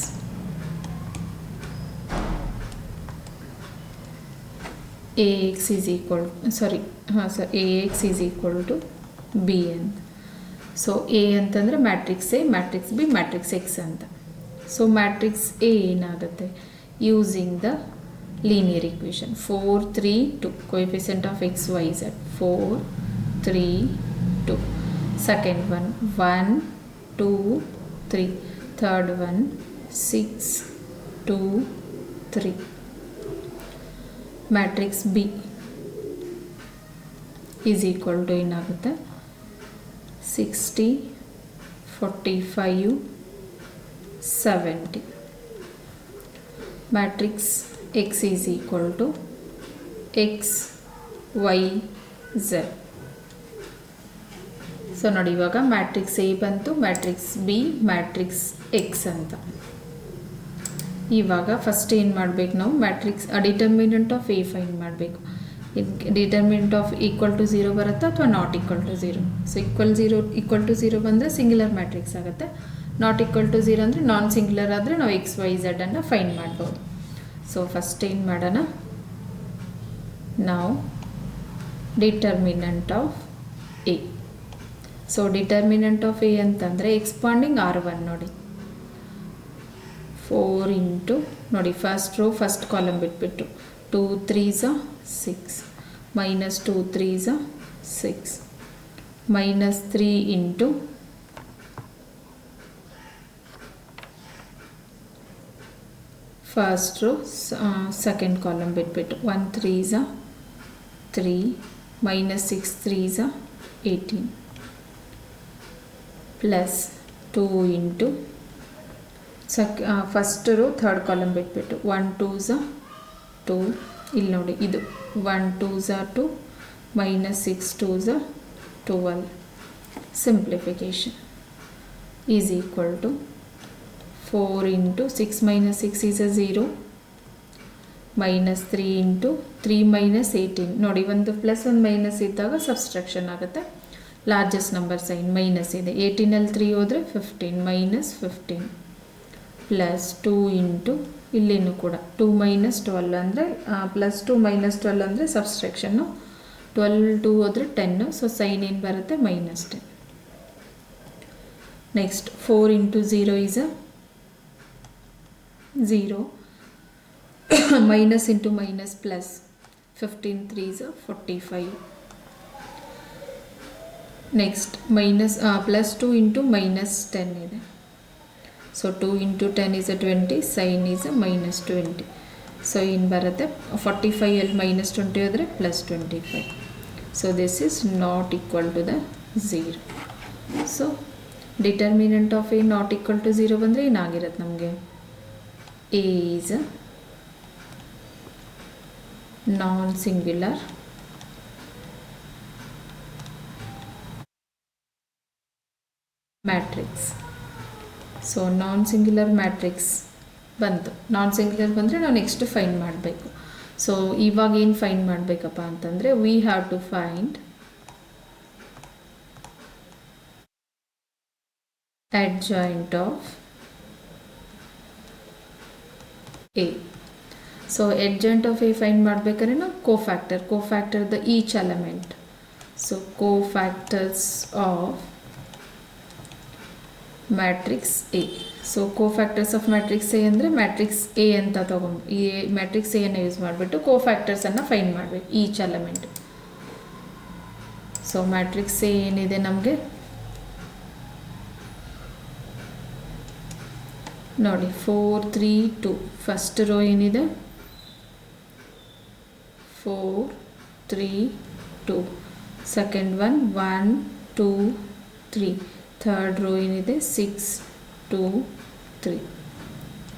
ax is equal ax is equal to b ಅಂತ. So A ಅಂತಂದರೆ matrix A, matrix B, matrix x ಅಂತ. So matrix A ಏನಾಗುತ್ತೆ? Using the linear equation 4 3 2 coefficient of x y z 4 3 2. Second one 1 2 3. Third one 6 2 3. Matrix B is equal to ಏನಾಗುತ್ತೆ? 60 45 70. Matrix x is equal to x Y Z. So ನೋಡಿ, ಇವಾಗ matrix A ಬಂತು, matrix B, matrix x ಅಂತ. ಇವಾಗ first ಏನು ಮಾಡಬೇಕು ನಾವು? Matrix determinant of A find ಮಾಡಬೇಕು. ಡಿಟರ್ಮಿನೆಂಟ್ ಆಫ್ ಈಕ್ವಲ್ ಟು 0 ಬರುತ್ತಾ ಅಥವಾ not equal to 0? So equal to 0 ಬಂದರೆ ಸಿಂಗ್ಯುಲರ್ ಮ್ಯಾಟ್ರಿಕ್ಸ್ ಆಗುತ್ತೆ. ನಾಟ್ ಈಕ್ವಲ್ ಟು 0 ಅಂದರೆ ನಾನ್ ಸಿಂಗ್ಯುಲರ್ ಆದರೆ ನಾವು ಎಕ್ಸ್ ವೈ ಝೆಡ್ ಅನ್ನು ಫೈಂಡ್ ಮಾಡ್ಬೋದು. ಸೊ ಫಸ್ಟ್ ಏನು ಮಾಡೋಣ ನಾವು? Determinant of A. So determinant of A ಅಂತಂದರೆ ಎಕ್ಸ್ಪಾಂಡಿಂಗ್ R1 ನೋಡಿ. 4 ಇಂಟು ನೋಡಿ, ಫಸ್ಟ್ ರೋ ಫಸ್ಟ್ ಕಾಲಮ್ ಬಿಟ್ಬಿಟ್ಟು 2 3s 6 minus 2 3s 6 minus 3 into first row second column ಬಿಟ್ಬಿಟ್ಟು 1 3s 3 minus 6 3s 18 plus 2 into first row third column ಬಿಟ್ಬಿಟ್ಟು 1 2s 2. ಇಲ್ಲಿ ನೋಡಿ, ಇದು 1 2s 2 minus 6 2s 12. Simplification is equal to 4 into 6 minus 6 is 0 minus 3 into 3 minus 18. ನೋಡಿ, ಒಂದು plus ಒಂದು minus ಇದ್ದಾಗ subtraction ಆಗುತ್ತೆ. ಲಾರ್ಜೆಸ್ಟ್ ನಂಬರ್ ಸೈನ್ ಮೈನಸ್ ಇದೆ. 18ಅಲ್ಲಿ 3 ಹೋದರೆ 15 ಮೈನಸ್ 15 ಪ್ಲಸ್ 2 ಇಂಟು ಇಲ್ಲೇನು ಕೂಡ 2 ಮೈನಸ್ 12 ಅಂದರೆ ಪ್ಲಸ್ 2 ಮೈನಸ್ 12 ಅಂದರೆ ಸಬ್ಸ್ಟ್ರಾಕ್ಷನ್ನು. 12 2 ಹೋದರೆ 10. ಸೊ ಸೈನ್ ಏನು ಬರುತ್ತೆ? Minus 10. Next 4 into 0 is 0 minus into minus plus 15 3s 45. Next minus plus 2 into minus 10 ಇದೆ. So 2 into 10 is 20, sign is minus 20. ಸೊ ಏನು ಬರುತ್ತೆ? 45ಅಲ್ಲಿ ಮೈನಸ್ 20 ಹೋದರೆ plus 25. So this is not equal to the 0. So determinant of A not equal to 0 ಬಂದರೆ ಏನಾಗಿರುತ್ತೆ ನಮಗೆ? A is non singular matrix. So non singular matrix ಬಂತು. Non singular ಬಂದರೆ ನಾವು ನೆಕ್ಸ್ಟ್ ಫೈಂಡ್ ಮಾಡಬೇಕು. ಸೊ ಇವಾಗ ಏನು ಫೈಂಡ್ ಮಾಡಬೇಕಪ್ಪ ಅಂತಂದರೆ we have to find adjoint of A. So adjoint of A find ಮಾಡಬೇಕಾದ್ರೆ ನಾವು cofactor the each element. So cofactors of matrix A. So cofactors of matrix A ಅಂದರೆ ಮ್ಯಾಟ್ರಿಕ್ಸ್ ಎ ಅಂತ ತೊಗೊಂಡು ಈ ಮ್ಯಾಟ್ರಿಕ್ಸ್ ಎಯನ್ನು ಯೂಸ್ ಮಾಡಿಬಿಟ್ಟು ಕೋಫ್ಯಾಕ್ಟರ್ಸನ್ನು ಫೈಂಡ್ ಮಾಡಬೇಕು each element. So matrix A ಏನಿದೆ ನಮಗೆ ನೋಡಿ 4 3 2. ಫಸ್ಟ್ ರೋ ಏನಿದೆ 4 3 2. Second one 1 2 3. ಥರ್ಡ್ ರೋ ಏನಿದೆ 6 2 3.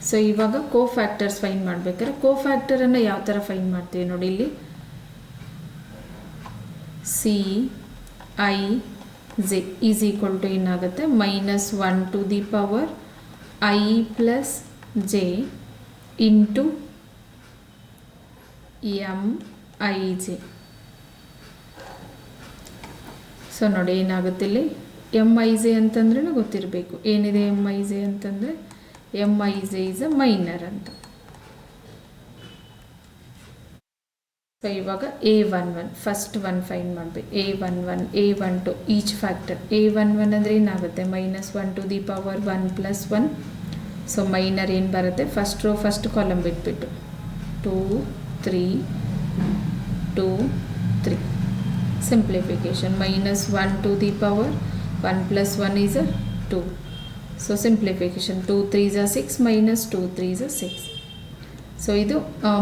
ಸೊ ಇವಾಗ ಕೋಫ್ಯಾಕ್ಟರ್ಸ್ ಫೈನ್ ಮಾಡಬೇಕಾದ್ರೆ ಕೋಫ್ಯಾಕ್ಟರನ್ನು ಯಾವ ಥರ ಫೈನ್ ಮಾಡ್ತೀವಿ ನೋಡಿ, ಇಲ್ಲಿ C I J is equal to ಏನಾಗುತ್ತೆ, -1 to the power I plus J into M I J. So ನೋಡಿ ಏನಾಗುತ್ತೆ ಇಲ್ಲಿ, ಎಮ್ ಐ ಜೆ ಅಂತಂದ್ರೂ ಗೊತ್ತಿರಬೇಕು ಏನಿದೆ. ಎಮ್ ಐ ಜೆ ಅಂತಂದರೆ M I j is a minor ಅಂತ. ಸೊ ಇವಾಗ A11 ಫಸ್ಟ್ ಒನ್ ಫೈನ್ ಮಾಡಬೇಕು. A11 A12 each factor. A11 ಅಂದರೆ ಏನಾಗುತ್ತೆ, -1 to the power 1 plus 1. So minor ಏನು ಬರುತ್ತೆ, ಫಸ್ಟ್ ರೋ ಫಸ್ಟ್ ಕಾಲಮ್ ಬಿಟ್ಬಿಟ್ಟು 2 3 2 3. Simplification -1 to the power 1 plus 1 is 2. So simplification 2 3s are 6 -2 3s are 6. So ಇದು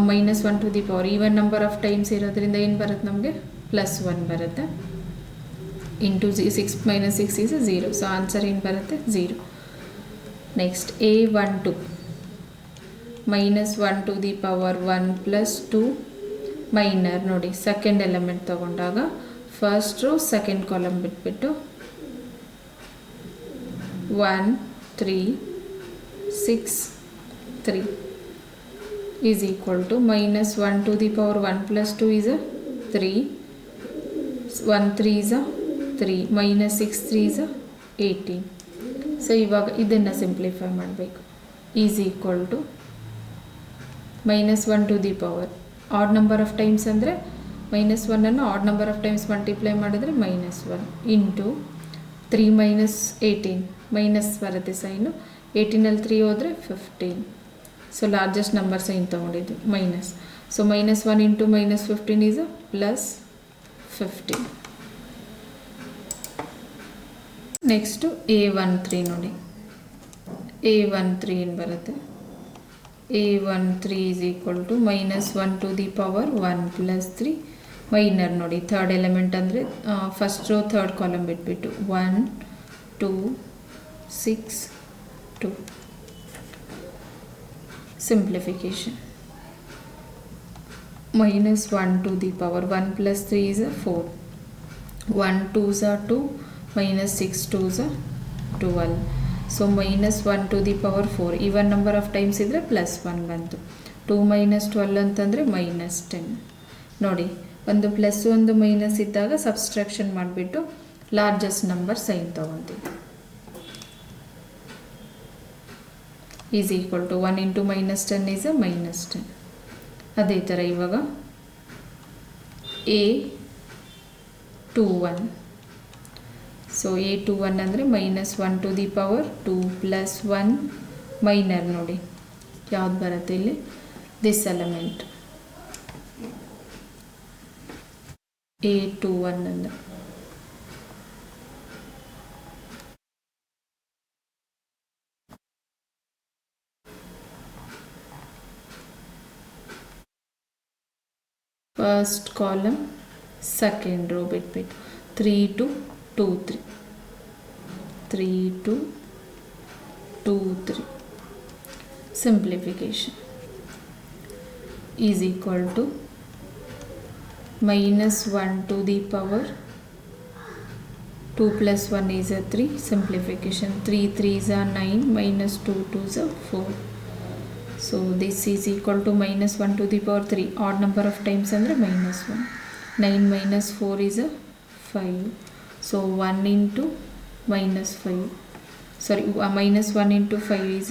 -1 to the power even number of times ಇರೋದ್ರಿಂದ ಏನು ಬರುತ್ತೆ ನಮಗೆ, +1 ಬರುತ್ತೆ. Into 6 - 6 is 0. ಸೊ ಆನ್ಸರ್ ಏನು ಬರುತ್ತೆ, 0. Next A12 -1 to the power 1 plus 2 minor. ನೋಡಿ second element ತೊಗೊಂಡಾಗ ಫಸ್ಟ್ ರೋ ಸೆಕೆಂಡ್ ಕಾಲಮ್ ಬಿಟ್ಬಿಟ್ಟು 1 3 6 3 is equal to -1 to the power 1 plus 2 is a 3. 1 3 is a 3 -6 3 is a 18. So ಇವಾಗ ಇದನ್ನು simplify ಮಾಡಬೇಕು. Is equal to -1 to the power odd number of times ಅಂದರೆ -1 odd number of times multiply ಮಾಡಿದ್ರೆ -1 into 3 -18 minus ಬರುತ್ತೆ sign. 18ಅಲ್ಲಿ 3 ಹೋದರೆ 15. So largest number sign ತೊಗೊಂಡಿದ್ದು minus. So -1 into -15 is +15. Next A13 ನೋಡಿ. A13 ಏನು ಬರುತ್ತೆ, A13 is equal to -1 to the power 1 plus 3 minor. ನೋಡಿ ಥರ್ಡ್ ಎಲಿಮೆಂಟ್ ಅಂದರೆ ಫಸ್ಟ್ ರೋ ಥರ್ಡ್ ಕಾಲಮ್ ಬಿಟ್ಬಿಟ್ಟು 1 2 6 2. Simplification -1 to the power 1 plus 3 is 4. 1 2s are 2 -6 2s are 12. So -1 to the power 4 even number of times ಇದ್ದರೆ +1 ಬಂತು. 2 - 12 ಅಂತಂದರೆ -10. ನೋಡಿ ಒಂದು plus ಒಂದು minus ಇದ್ದಾಗ ಸಬ್ಸ್ಟ್ರಾಕ್ಷನ್ ಮಾಡಿಬಿಟ್ಟು ಲಾರ್ಜೆಸ್ಟ್ ನಂಬರ್ ಸೈನ್ ತೊಗೊತೀವಿ. Is equal to 1 into -10 is -10. ಅದೇ ಥರ ಇವಾಗ A21. ಸೊ A21 ಅಂದರೆ -1 to the power 2 plus 1 minor. ನೋಡಿ ಯಾವ್ದು ಬರುತ್ತೆ ಇಲ್ಲಿ, ದಿಸ್ ಎಲಿಮೆಂಟ್ A21 ಅಂದರೆ ಫಸ್ಟ್ ಕಾಲಮ್ ಸೆಕೆಂಡ್ ರೋ ಬಿಟ್ಬಿಟ್ಟು 3 to 2 3 3 to 2 3. Simplification is equal to -1 to the power 2 plus 1 is 3. Simplification 3 3s are 9 -2 2s are 4. So this is equal to -1 to the power 3 odd number of times ಅಂದರೆ -1. 9 - 4 is 5. ಸೊ 1 into -5 sorry -1 into 5 is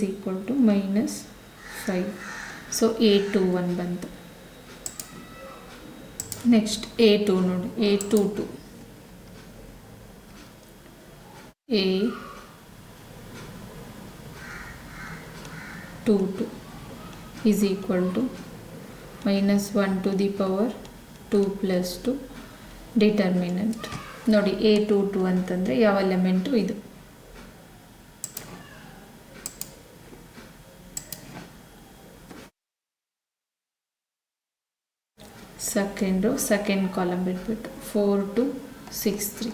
equal to -5. So A21 ಬಂತು. Next A2 ನೋಡಿ. A22 is equal to -1 to the power 2 plus 2 determinant. ನೋಡಿ A22 ಅಂತಂದರೆ ಯಾವ element ಇದು, second row second column ಬಿಟ್ಬಿಟ್ಟು 4 2 6 3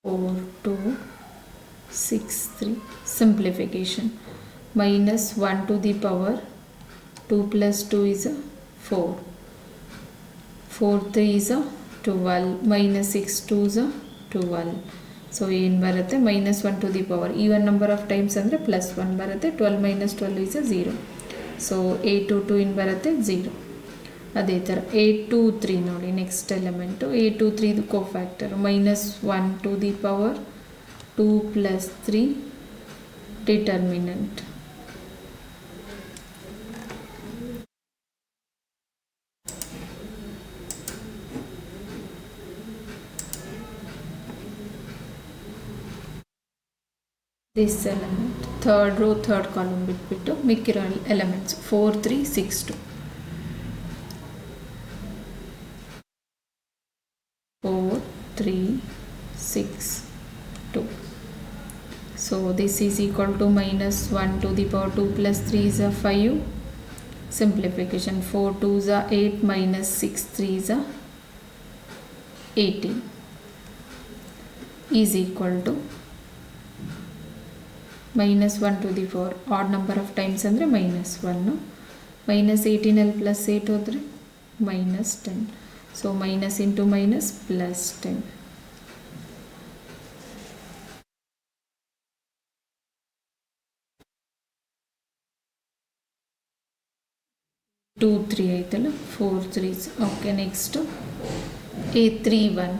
4 2 6 3 simplification minus 1 to the power 2 plus 2 is a 4 4 3 is a 12 minus 6 2 is a 12 so ಏನು ಬರುತ್ತೆ minus 1 to the power even number of times ಅಂದರೆ plus 1 ಬರುತ್ತೆ 12 minus 12 is 0 so 8 to 2 ಏನು ಬರುತ್ತೆ 0 ಅದೇ ಥರ 8 2 3 ನೋಡಿ ನೆಕ್ಸ್ಟ್ ಎಲಿಮೆಂಟು 8 2 3 ಇದು cofactor minus 1 to the power 2 plus 3 determinant this element third row third column ಬಿಟ್ಬಿಟ್ಟು ಮಿಕ್ಕಿರೋ elements 4 3 6 2 4 3 6 2 so this is equal to minus 1 to the power 2 plus 3 is a 5 simplification 4 2 is a 8 minus 6 3 is a 18 is equal to minus 1 to the 4 odd number of times ಅಂದರೆ minus 1 minus 18 ಅಲ್ಲಿ plus 8 ಹೋದರೆ minus 10 so minus into minus plus 10 2 3 ಆಯ್ತಲ್ಲ 4 3s okay next a31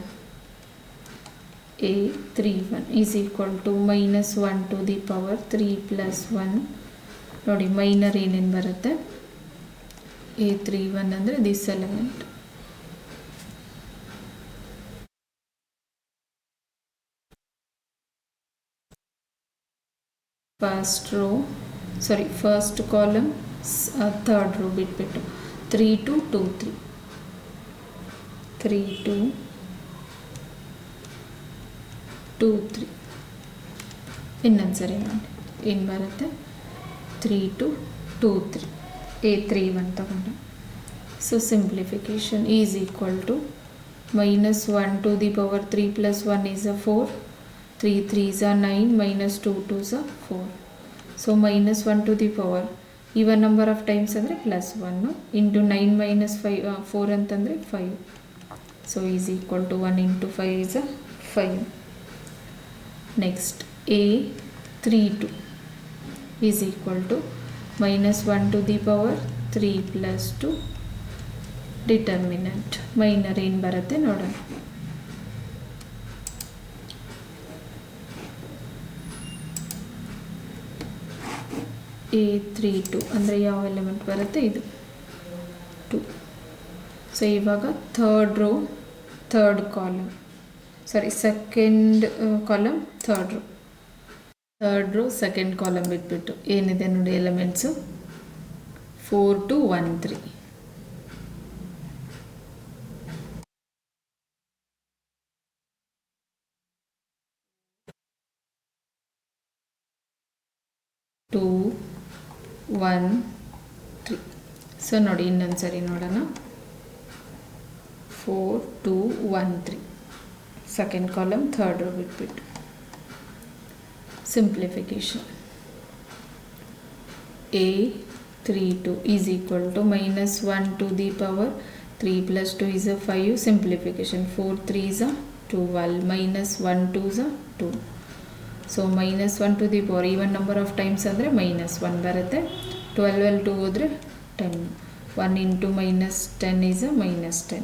a31 is equal to minus 1 to the power 3 plus 1 ನೋಡಿ minor ಏನೇನು ಬರುತ್ತೆ a31 ಅಂದರೆ this element first column third rho ಬಿಟ್ಬಿಟ್ಟು 3 2 2 3 3 2 2 3 ಇನ್ನೊಂದು ಸರಿ ಮಾಡಿ ಏನು ಬರುತ್ತೆ 3 2 2 3 a31 ತಗೊಂಡು so simplification is equal to minus 1 to the power 3 plus 1 is a 4 3 3 is a 9 minus 2 2 is a 4 so minus 1 to the power even number of times ಅಂದರೆ plus 1 into 9 minus 5 4 ಅಂತಂದರೆ 5 so is equal to 1 into 5 is a 5 next a32 is equal to minus 1 to the power 3 plus 2 determinant minor ಏನು ಬರುತ್ತೆ ನೋಡೋಣ a32 ಅಂದರೆ ಯಾವ element ಬರುತ್ತೆ ಇದು 2 so ಇವಾಗ third row third column second column third row second column ಬಿಟ್ಬಿಟ್ಟು ಏನಿದೆ ನೋಡಿ ಎಲಿಮೆಂಟ್ಸು 4 2 1 3 2 1 3 ಸೊ ನೋಡಿ ಇನ್ನೊಂದು ಸರಿ ನೋಡೋಣ 4 2 1 3 ಸೆಕೆಂಡ್ ಕಾಲಮ್ ಥರ್ಡ್ ರೋ ಬಿಟ್ಬಿಟ್ಟು simplification a32 is equal to minus 1 to the power 3 plus 2 is a 5 simplification 4 3 is a 12 minus 1 2 is a 2 so minus 1 to the power even number of times ಅಂದರೆ minus 1 ಬರುತ್ತೆ 12 ಅಲ್ಲಿ 2 ಹೋದರೆ 10 1 into minus 10 is a minus 10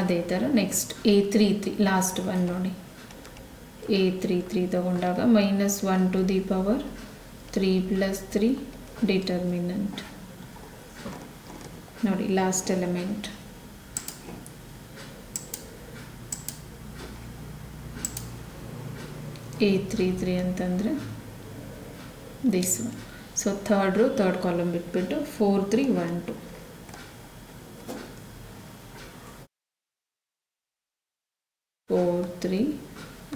ಅದೇ ಥರ next a33 last one ನೋಡಿ a33 ತಗೊಂಡಾಗ minus 1 to the power 3 plus 3 determinant ನೋಡಿ last element a33 ಅಂತಂದರೆ this one so third rho third column ಬಿಟ್ಬಿಟ್ಟು 4 3 1 2 4 3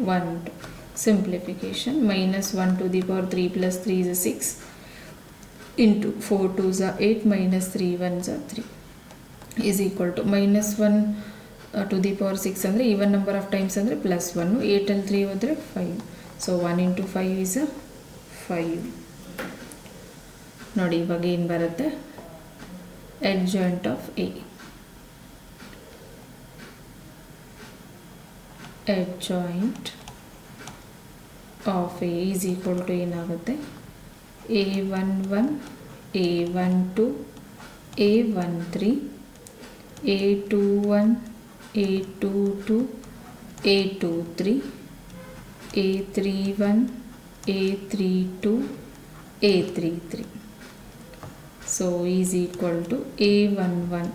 1 2 simplification minus 1 to the power 3 plus 3 is a 6 into 4 2s are 8 minus 3 1s are 3 is equal to minus 1 to the power 6 ಅಂದರೆ even number of times ಅಂದರೆ plus 1 8ಅಲ್ಲಿ 3 ಹೋದರೆ 5 ಸೊ 1 into 5 is 5 ನೋಡಿ ಇವಾಗ ಏನು ಬರುತ್ತೆ adjoint of A adjoint of A is equal to ಏನಾಗುತ್ತೆ A11 A12 A13 A21 A22 A23 A31 A32 A33 so is equal to A11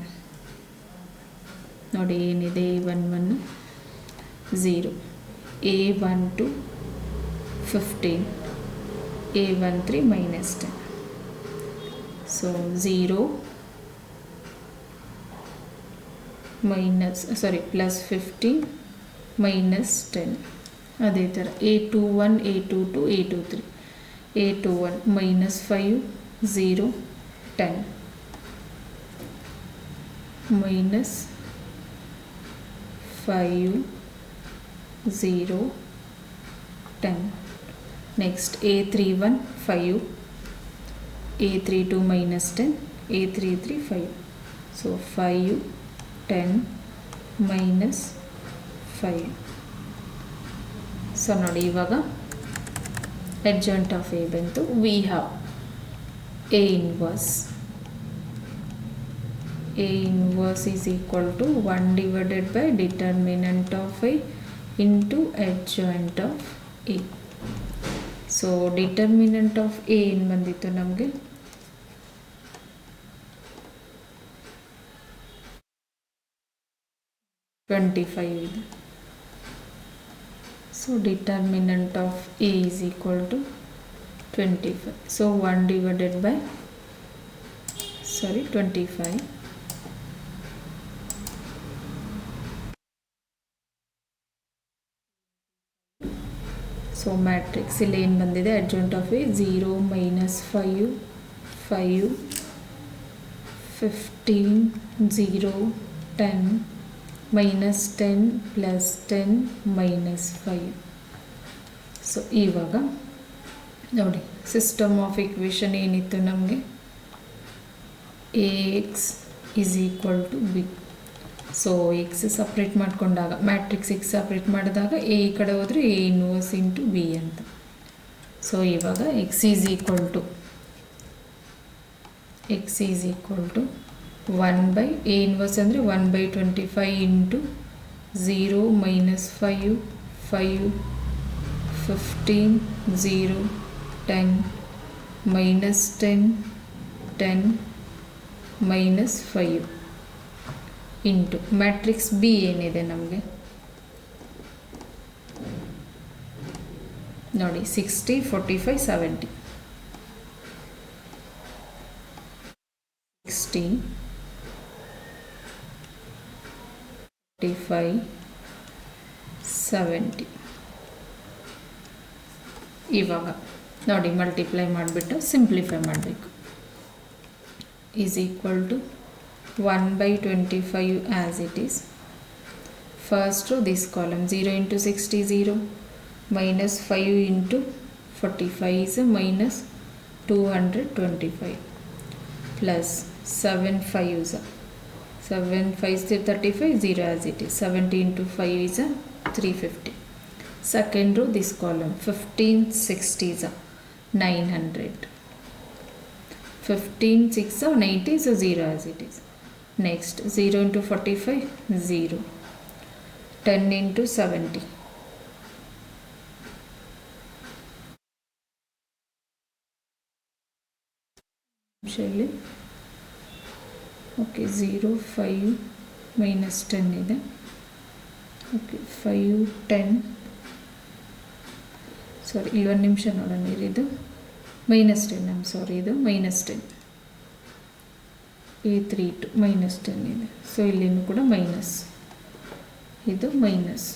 ನೋಡಿ ಏನಿದೆ A11 0 A12 15 A13 minus 10 so 0 minus plus 15 minus 10 ಅದೇ ಥರ A21 A22 A23 A21 minus 5 0 10 minus 5 0 10 next A31 5 A32 minus 10 A33 5 so 5 10 minus 5 so ನೋಡಿ ಇವಾಗ adjoint of A ಬಂತು we have A inverse is equal to 1 divided by determinant of A into adjoint of A so determinant of A ಏನು ಬಂದಿತ್ತು ನಮಗೆ 25 ಇದೆ so determinant of A is equal to 25 so 1 divided by 25 so matrix ಇಲ್ಲಿ ಏನು ಬಂದಿದೆ adjoint of A 0 minus 5 5 15 0 10 minus 10 plus 10 minus 5 so ಇವಾಗ ನೋಡಿ system of equation ಏನಿತ್ತು ನಮಗೆ Ax is equal to B so X separate ಮಾಡಿಕೊಂಡಾಗ matrix X separate ಮಾಡಿದಾಗ A ಈ ಕಡೆ ಹೋದರೆ A ಇನ್ವರ್ಸ್ ಇಂಟು ಬಿ ಅಂತ ಸೊ ಇವಾಗ X is equal to 1 by A inverse ಅಂದರೆ 1/25 into 0 minus 5 5 15 0 10 minus 10 10 minus 5 into matrix B ಏನಿದೆ ನಮಗೆ ನೋಡಿ 60 45 70 60 45 70 ಇವಾಗ ನೋಡಿ ಮಲ್ಟಿಪ್ಲೈ ಮಾಡಿಬಿಟ್ಟು ಸಿಂಪ್ಲಿಫೈ ಮಾಡಬೇಕು is equal to 1/25 as it is first row this column 0 into 60 0 minus 5 into 45 is minus 225 plus 7 5s 7 5s 35 0 as it is 70 into 5 is 350 second row this column 15 60s 900 15 6 90 so 0 as it is next 0 into 45 0 10 into 70 actually okay 0 5 minus 10 ಇದೆ okay 5 10 ಸಾರಿ ಇಲ್ಲಿ ಒಂದು ನಿಮಿಷ ನೋಡೋಣ ಇದು -10 I'm sorry ಇದು -10 A32 -10 ಇದೆ so ಇಲ್ಲಿನೂ ಕೂಡ ಮೈನಸ್ ಇದು ಮೈನಸ್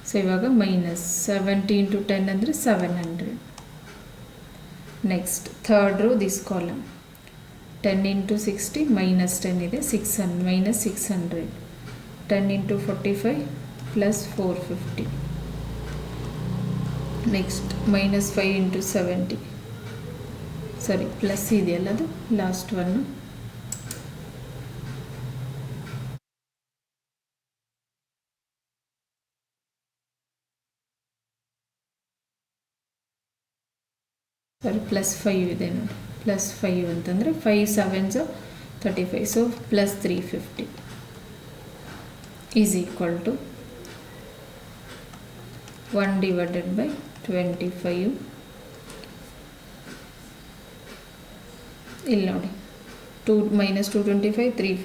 ಸೊ ಇವಾಗ -70 into 10 ಅಂದರೆ 700 next third row this column 10 into 60 minus 10 ಇದೆ 600 minus 600 10 into 45 plus 450 next minus 5 into 70 ಸಾರಿ ಪ್ಲಸ್ ಇದೆಯಲ್ಲ ಅದು ಲಾಸ್ಟ್ ಒನ್ ಸಾರಿ ಪ್ಲಸ್ 5 ಇದೆ ನೋಡಿ ಪ್ಲಸ್ 5 ಅಂತಂದರೆ 5 7s 35 so plus 350 is equal to 1 divided by 25 ಇಲ್ಲಿ ನೋಡಿ 2 minus 225 3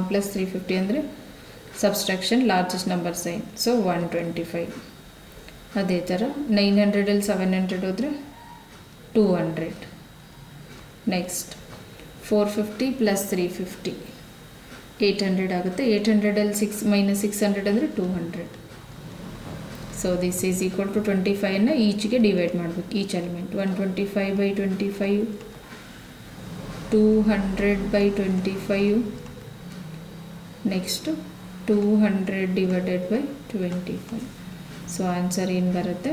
plus 350 ಅಂದರೆ subtraction largest number sign so 125 ಅದೇ ಥರ 900 700 ಹೋದರೆ 200 ನೆಕ್ಸ್ಟ್ 450 ಪ್ಲಸ್ 350 800 ಆಗುತ್ತೆ 800 6 minus 600 ಅಂದರೆ 200 so this is equal to 25ನ್ನು ಈಚ್ಗೆ ಡಿವೈಡ್ ಮಾಡಬೇಕು each element 125 by 25 200 by 25 next 200 divided by 25 so answer ಏನು ಬರುತ್ತೆ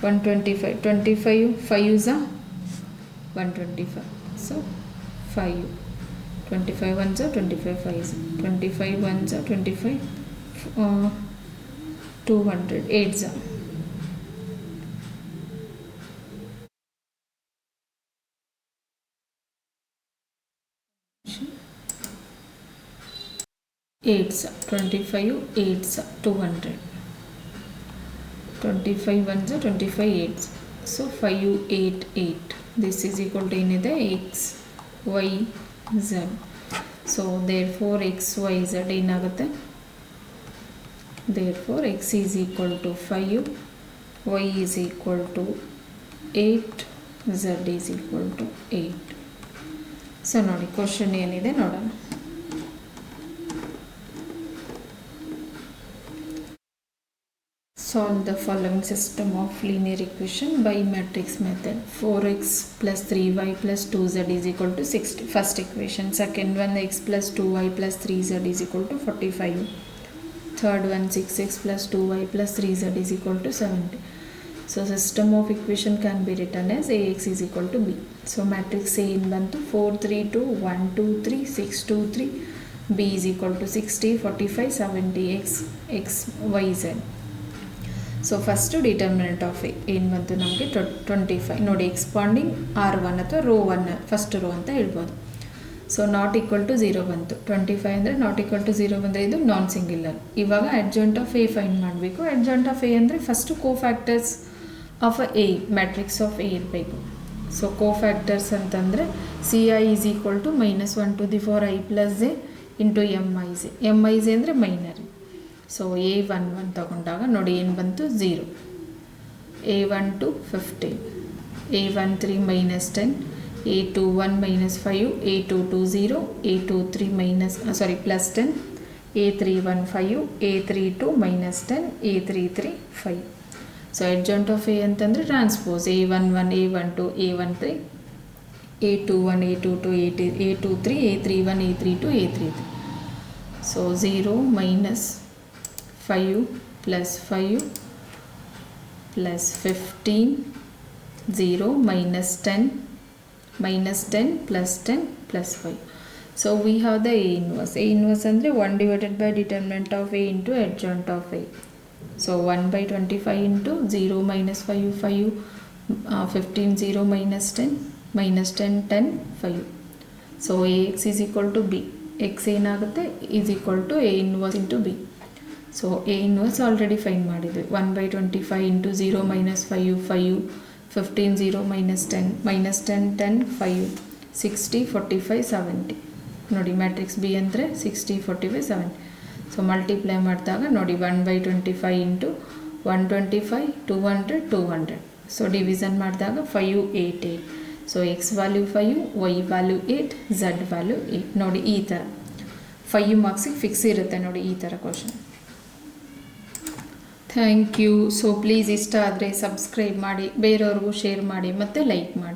125 25 5s 125 so 5 25 1s 25 5s 25 1s 25 200 8s 8s 25 8s 200 25 1s 25 8s so 5 8 8 this is equal to ಏನಿದೆ x y z so therefore x y z ಏನಾಗುತ್ತೆ therefore x is equal to 5 y is equal to 8 z is equal to 8 so ನೋಡಿ question ಏನಿದೆ ನೋಡೋಣ Solve the following system of linear equation by matrix method. 4x plus 3y plus 2z is equal to 60. First equation. Second one x plus 2y plus 3z is equal to 45. Third one 6x plus 2y plus 3z is equal to 70. So system of equation can be written as ax is equal to b. So matrix A in bantu 4 3 2 1 2 3 6 2 3 b is equal to 60 45 70 x y z. So first determinant of ಏನು ಬಂತು ನಮಗೆ 25 ನೋಡಿ expanding R1 ಅಥವಾ rho 1 first row ಅಂತ ಹೇಳ್ಬೋದು so not equal to 0 ಬಂತು 25 ಅಂದರೆ not equal to 0 ಬಂದರೆ ಇದು ನಾನ್ ಸಿಂಗ್ಯುಲರ್ ಇವಾಗ ಅಡ್ಜಾಯಿಂಟ್ ಆಫ್ ಎ ಫೈಂಡ್ ಮಾಡಬೇಕು ಅಡ್ಜಾಯಿಂಟ್ ಆಫ್ ಎ ಅಂದರೆ first cofactors of A matrix of A ಇರಬೇಕು ಸೊ ಕೋಫ್ಯಾಕ್ಟರ್ಸ್ ಅಂತಂದರೆ C i is equal to -1 i plus A into M I J ಅಂದರೆ minor so A11 ತಗೊಂಡಾಗ ನೋಡಿ ಏನು ಬಂತು 0 A12 15 A13 -10 A21 -5 A22 0 A23 plus 10 A31 5 A32 -10 A33 5 so adjoint of A ಅಂತಂದರೆ transpose A11 A12 A13 A21 A22 A23 A31 A32 A33 so 0 -5 plus 5 plus 15 0 minus 10 plus 10 plus 5 so we have the A inverse andre 1 divided by determinant of A into adjoint of A so 1 by 25 into 0 minus 5 15 0 minus 10 10 5 so Ax is equal to B x ಏನಾಗುತ್ತೆ is equal to A inverse into B so A inverse already find ಮಾಡಿದ್ವಿ 1 by 25 into 0 minus 5 15 0 minus 10 10 5 60 45 70 ನೋಡಿ matrix B ಅಂದರೆ 60 45 70 so multiply ಮಾಡಿದಾಗ ನೋಡಿ 1 by 25 into 125 200 so division ಮಾಡಿದಾಗ 5 8 so X value 5 Y value 8 Z value 8 ನೋಡಿ ಈ ಥರ 5 ಮಾರ್ಕ್ಸಿಗೆ fix ಇರುತ್ತೆ ನೋಡಿ ಈ ಥರ question thank you so please ಇಷ್ಟ ಆದರೆ ಸಬ್ಸ್ಕ್ರೈಬ್ ಮಾಡಿ ಬೇರೆಯವ್ರಿಗೂ ಶೇರ್ ಮಾಡಿ ಮತ್ತು ಲೈಕ್ ಮಾಡಿ